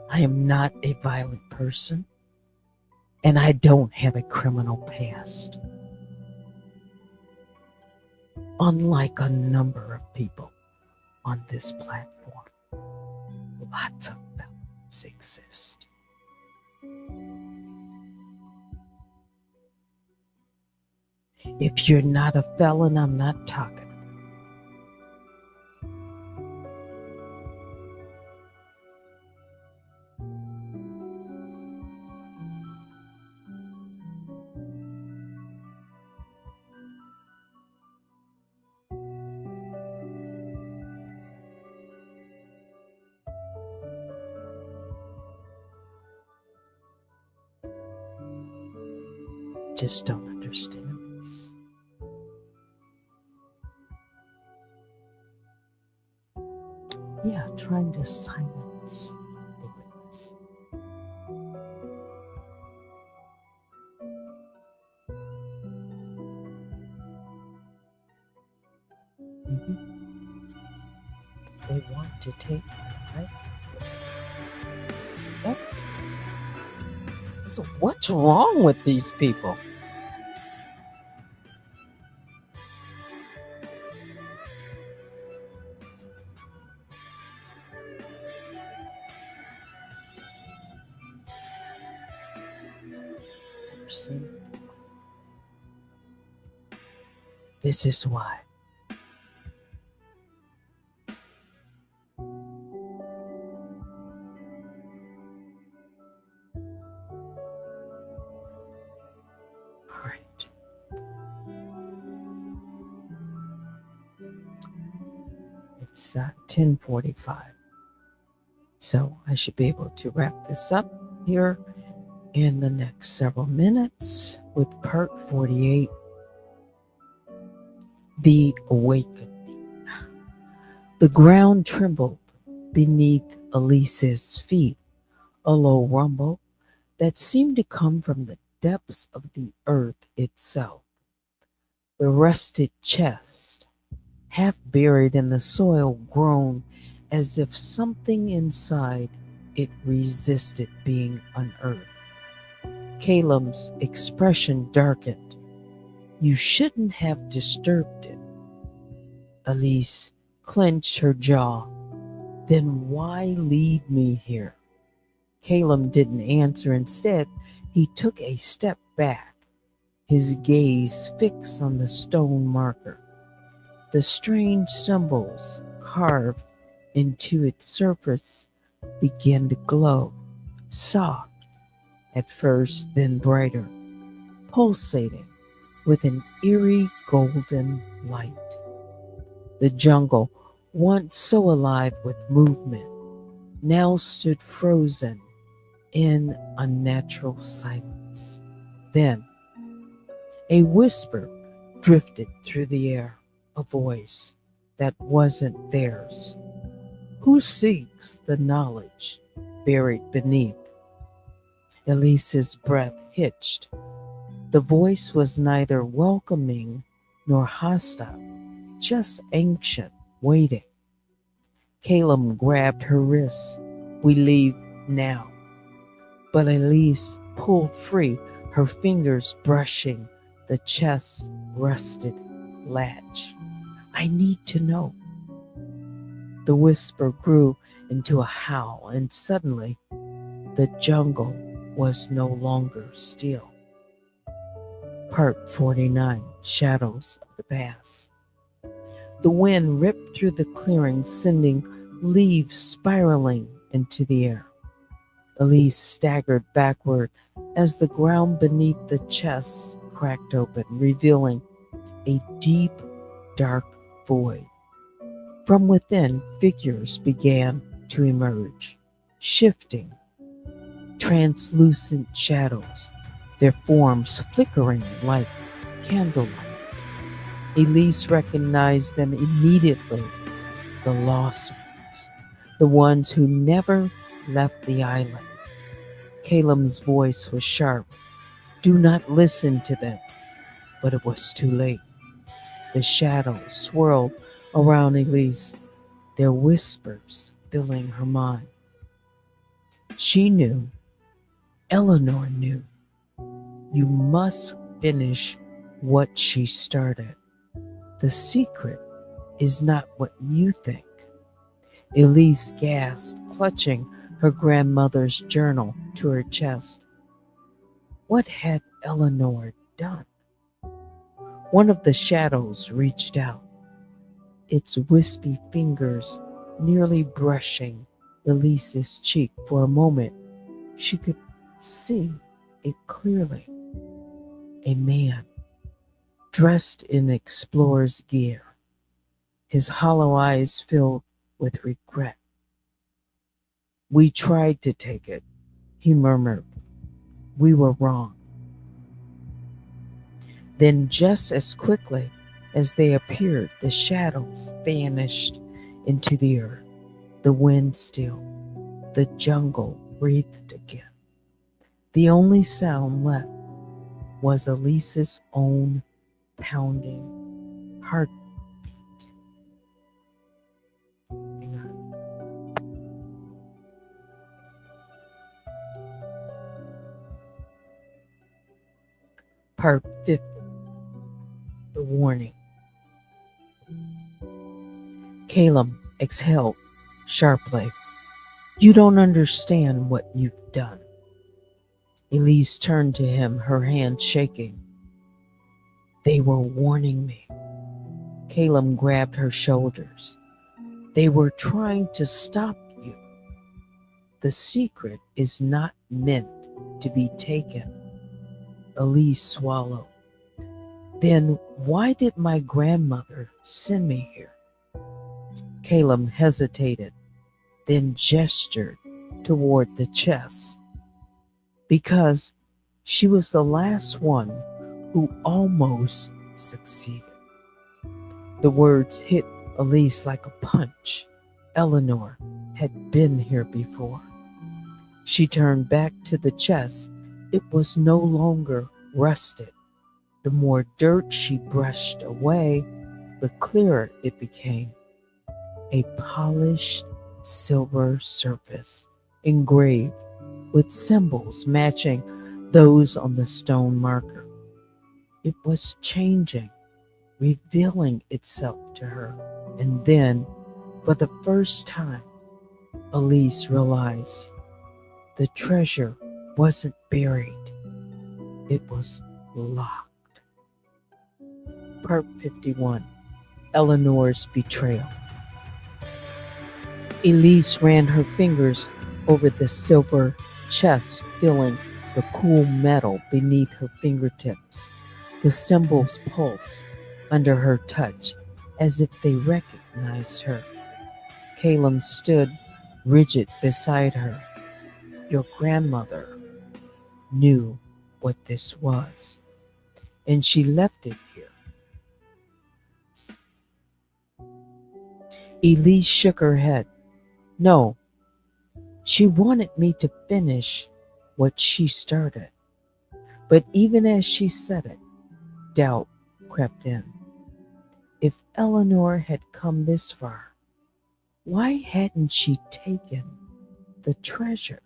I am not a violent person, and I don't have a criminal past. Unlike a number of people on this platform, lots of felons exist. If you're not a felon, I'm not talking. Just don't understand this. Yeah, trying to silence the witness. They want to take her, right? Oh. So what's wrong with these people? See? This is why. All right. It's 10:45. So I should be able to wrap this up here in the next several minutes with part 48, The Awakening. The ground trembled beneath Elise's feet, a low rumble that seemed to come from the depths of the earth itself. The rusted chest, half buried in the soil, groaned as if something inside it resisted being unearthed. Caleb's expression darkened. You shouldn't have disturbed it. Elise clenched her jaw. Then why lead me here? Caleb didn't answer. Instead, he took a step back, his gaze fixed on the stone marker. The strange symbols carved into its surface began to glow, soft at first, then brighter, pulsating with an eerie golden light. The jungle, once so alive with movement, now stood frozen in unnatural silence. Then a whisper drifted through the air, a voice that wasn't theirs. Who seeks the knowledge buried beneath? Elise's breath hitched. The voice was neither welcoming nor hostile, just ancient, waiting. Caleb grabbed her wrist. We leave now. But Elise pulled free, her fingers brushing the chest's rusted latch. I need to know. The whisper grew into a howl, and suddenly the jungle was no longer still. Part 49, Shadows of the Past. The wind ripped through the clearing, sending leaves spiraling into the air. Elise staggered backward as the ground beneath the chest cracked open, revealing a deep, dark void. From within, figures began to emerge, shifting, translucent shadows, their forms flickering like candlelight. Elise recognized them immediately, the lost ones, the ones who never left the island. Caleb's voice was sharp. Do not listen to them. But it was too late. The shadows swirled around Elise, their whispers filling her mind. She knew, Eleanor knew, you must finish what she started. The secret is not what you think. Elise gasped, clutching her grandmother's journal to her chest. What had Eleanor done? One of the shadows reached out, its wispy fingers nearly brushing Elise's cheek. For a moment, she could see it clearly. A man, dressed in explorer's gear, his hollow eyes filled with regret. We tried to take it, he murmured. We were wrong. Then, just as quickly as they appeared, the shadows vanished into the earth. The wind stilled. The jungle breathed again. The only sound left was Elise's own pounding heartbeat. Hang on. Part 50. The warning. Caleb exhaled sharply. You don't understand what you've done. Elise turned to him, her hands shaking. They were warning me. Caleb grabbed her shoulders. They were trying to stop you. The secret is not meant to be taken. Elise swallowed. Then why did my grandmother send me here? Caleb hesitated, then gestured toward the chest. Because she was the last one who almost succeeded. The words hit Elise like a punch. Eleanor had been here before. She turned back to the chest. It was no longer rusted. The more dirt she brushed away, the clearer it became. A polished silver surface, engraved with symbols matching those on the stone marker. It was changing, revealing itself to her. And then, for the first time, Elise realized the treasure wasn't buried. It was locked. Part 51. Eleanor's Betrayal. Elise ran her fingers over the silver chest, feeling the cool metal beneath her fingertips. The symbols pulsed under her touch as if they recognized her. Caleb stood rigid beside her. Your grandmother knew what this was, and she left it here. Elise shook her head. No, she wanted me to finish what she started. But even as she said it, doubt crept in. If Eleanor had come this far, why hadn't she taken the treasure?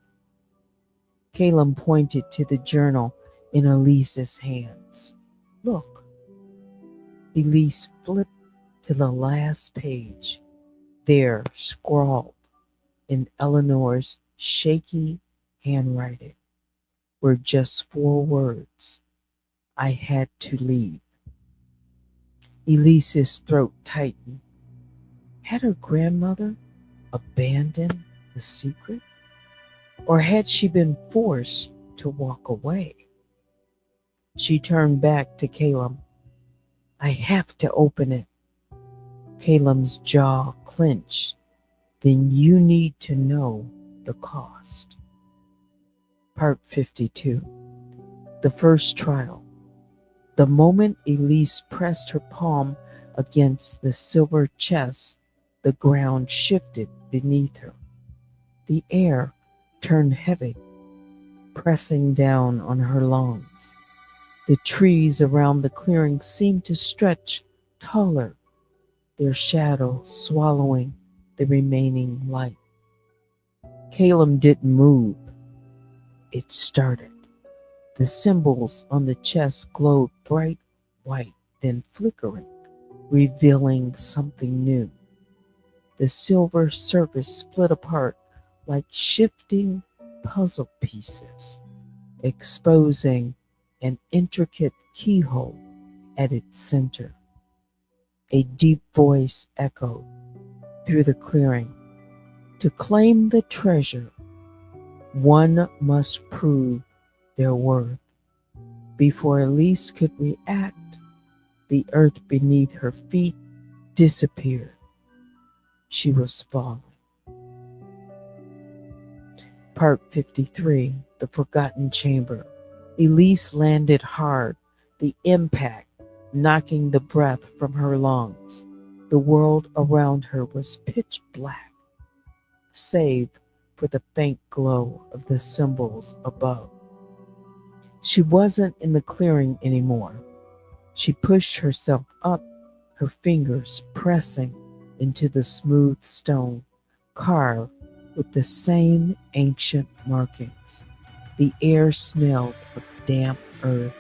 Caleb pointed to the journal in Elise's hands. Look. Elise flipped to the last page. There, scrawled in Eleanor's shaky handwriting, were just 4 words. I had to leave. Elise's throat tightened. Had her grandmother abandoned the secret? Or had she been forced to walk away? She turned back to Caleb. I have to open it. Caleb's jaw clenched. Then you need to know the cost. Part 52. The first trial. The moment Elise pressed her palm against the silver chest, the ground shifted beneath her. The air turned heavy, pressing down on her lungs. The trees around the clearing seemed to stretch taller, their shadows swallowing the remaining light. Caleb didn't move. It started. The symbols on the chest glowed bright white, then flickering. revealing something new. The silver surface split apart like shifting puzzle pieces, exposing an intricate keyhole at its center. A deep voice echoed through the clearing. To claim the treasure, one must prove their worth. Before Elise could react, the earth beneath her feet disappeared. She was falling. Part 53, The Forgotten Chamber. Elise landed hard, the impact knocking the breath from her lungs. The world around her was pitch black, save for the faint glow of the symbols above. She wasn't in the clearing anymore. She pushed herself up, her fingers pressing into the smooth stone, carved with the same ancient markings. The air smelled of damp earth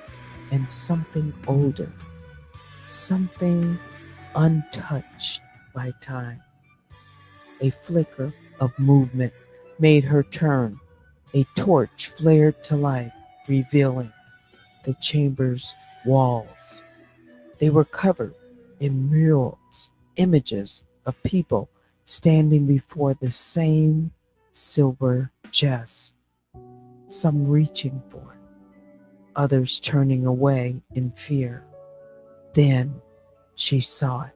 and something older, something untouched by time. A flicker of movement made her turn. A torch flared to life, revealing the chamber's walls. They were covered in murals, images of people standing before the same silver chest, some reaching for it, others turning away in fear. Then she saw it.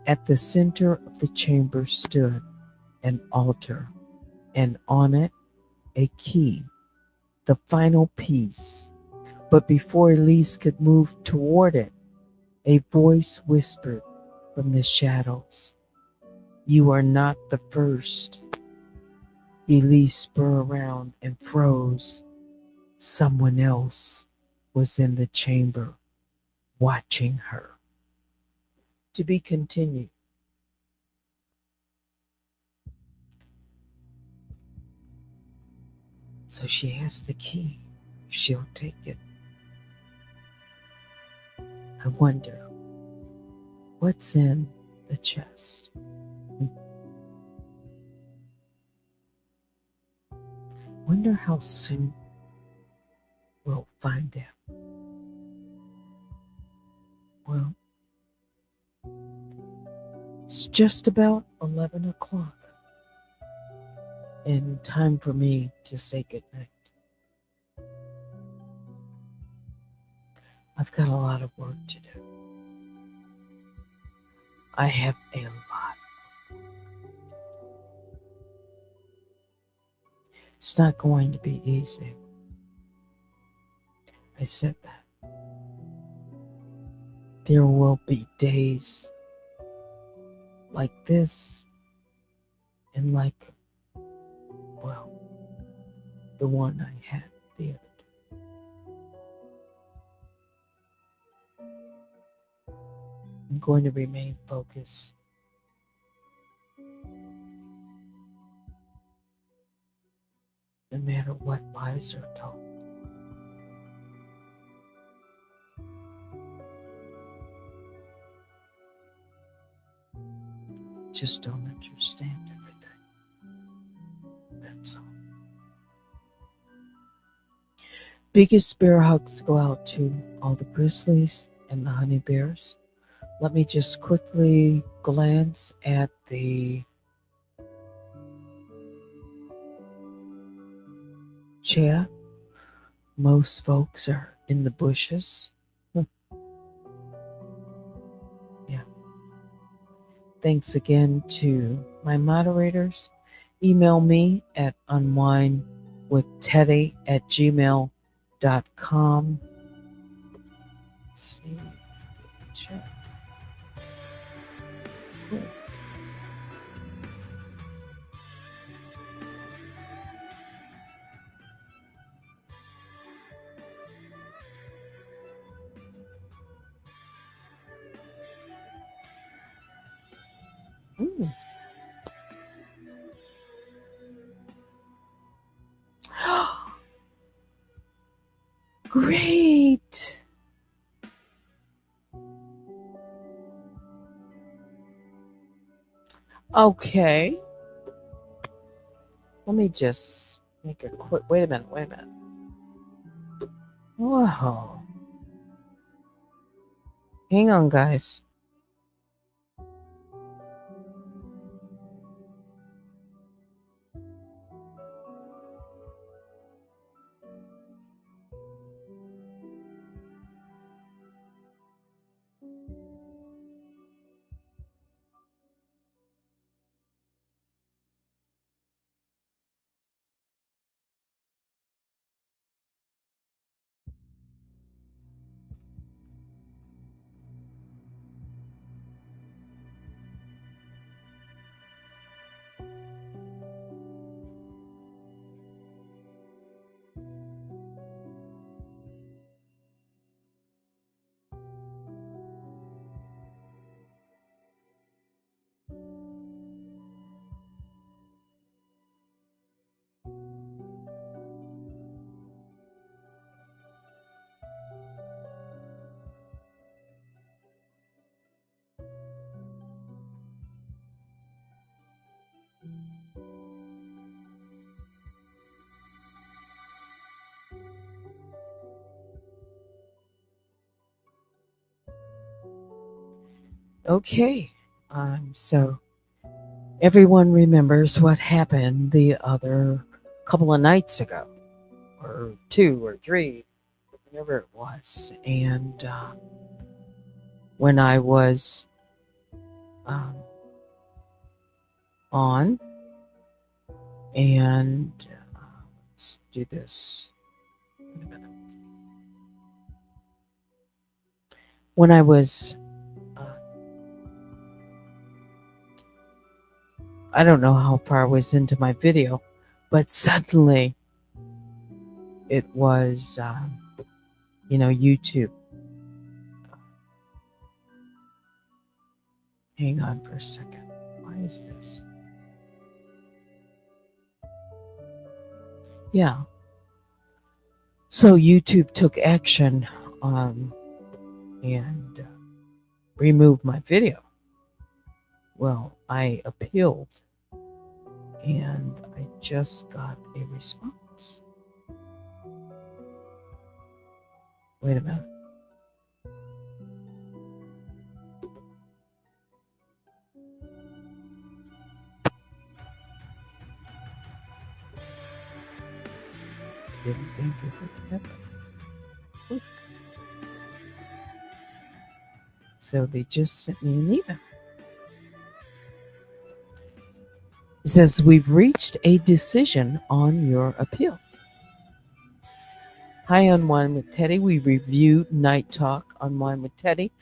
At the center of the chamber stood an altar, and on it a key, the final piece. But before Elise could move toward it, a voice whispered from the shadows, "You are not the first." Elise spun around and froze. Someone else was in the chamber, watching her. To be continued. So she has the key. She'll take it. I wonder what's in the chest. Wonder how soon we'll find out. Well, it's just about 11 o'clock and time for me to say goodnight. I've got a lot of work to do. I have a lot. It's not going to be easy. I said that. There will be days like this and like, well, the one I had the other day. I'm going to remain focused. No matter what lies are told. Just don't understand everything. That's all. Biggest bear hugs go out to all the grizzlies and the honey bears. Let me just quickly glance at the chat. Most folks are in the bushes. Yeah. Thanks again to my moderators. Email me at unwinewithteddy@gmail.com. Let's see. Check. Ooh. Great. Okay. Let me just make a quick. Wait a minute. Wait a minute. Whoa. Hang on, guys. Okay. So everyone remembers what happened the other couple of nights ago, or 2 or 3, whatever it was. And when I was um, on, and let's do this. Wait a minute. When I was, I don't know how far I was into my video, but suddenly it was, YouTube. Hang on for a second. Why is this? Yeah. So YouTube took action and removed my video. Well, I appealed and I just got a response. Wait a minute. Didn't think it would happen. Ooh. So they just sent me an email. It says, we've reached a decision on your appeal. Hi, on Wine with Teddy. We reviewed NightTalk on Wine with Teddy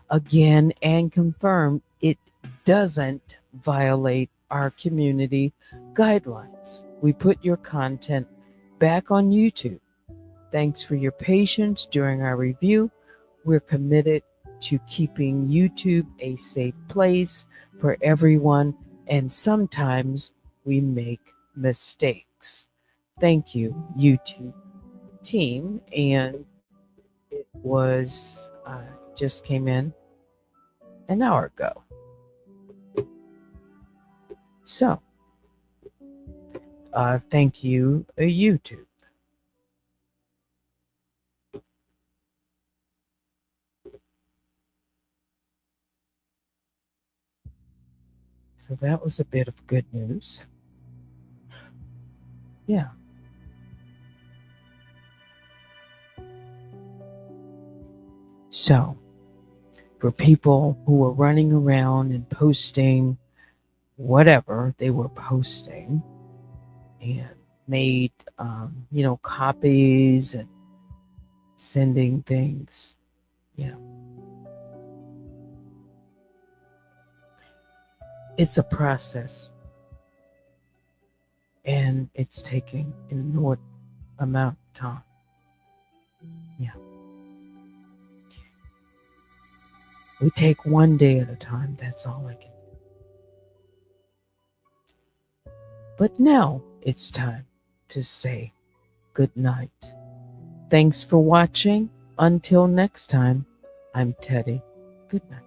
again and confirmed it doesn't violate our community guidelines. We put your content back on YouTube. Thanks for your patience during our review. We're committed to keeping YouTube a safe place for everyone, and sometimes we make mistakes. Thank you, YouTube team. And it was just came in an hour ago. So, thank you, YouTube. So that was a bit of good news. Yeah. So, for people who were running around and posting whatever they were posting and made, copies and sending things, it's a process and it's taking an inordinate amount of time. Yeah. We take one day at a time. That's all I can do. But now it's time to say good night. Thanks for watching. Until next time, I'm Teddy. Good night.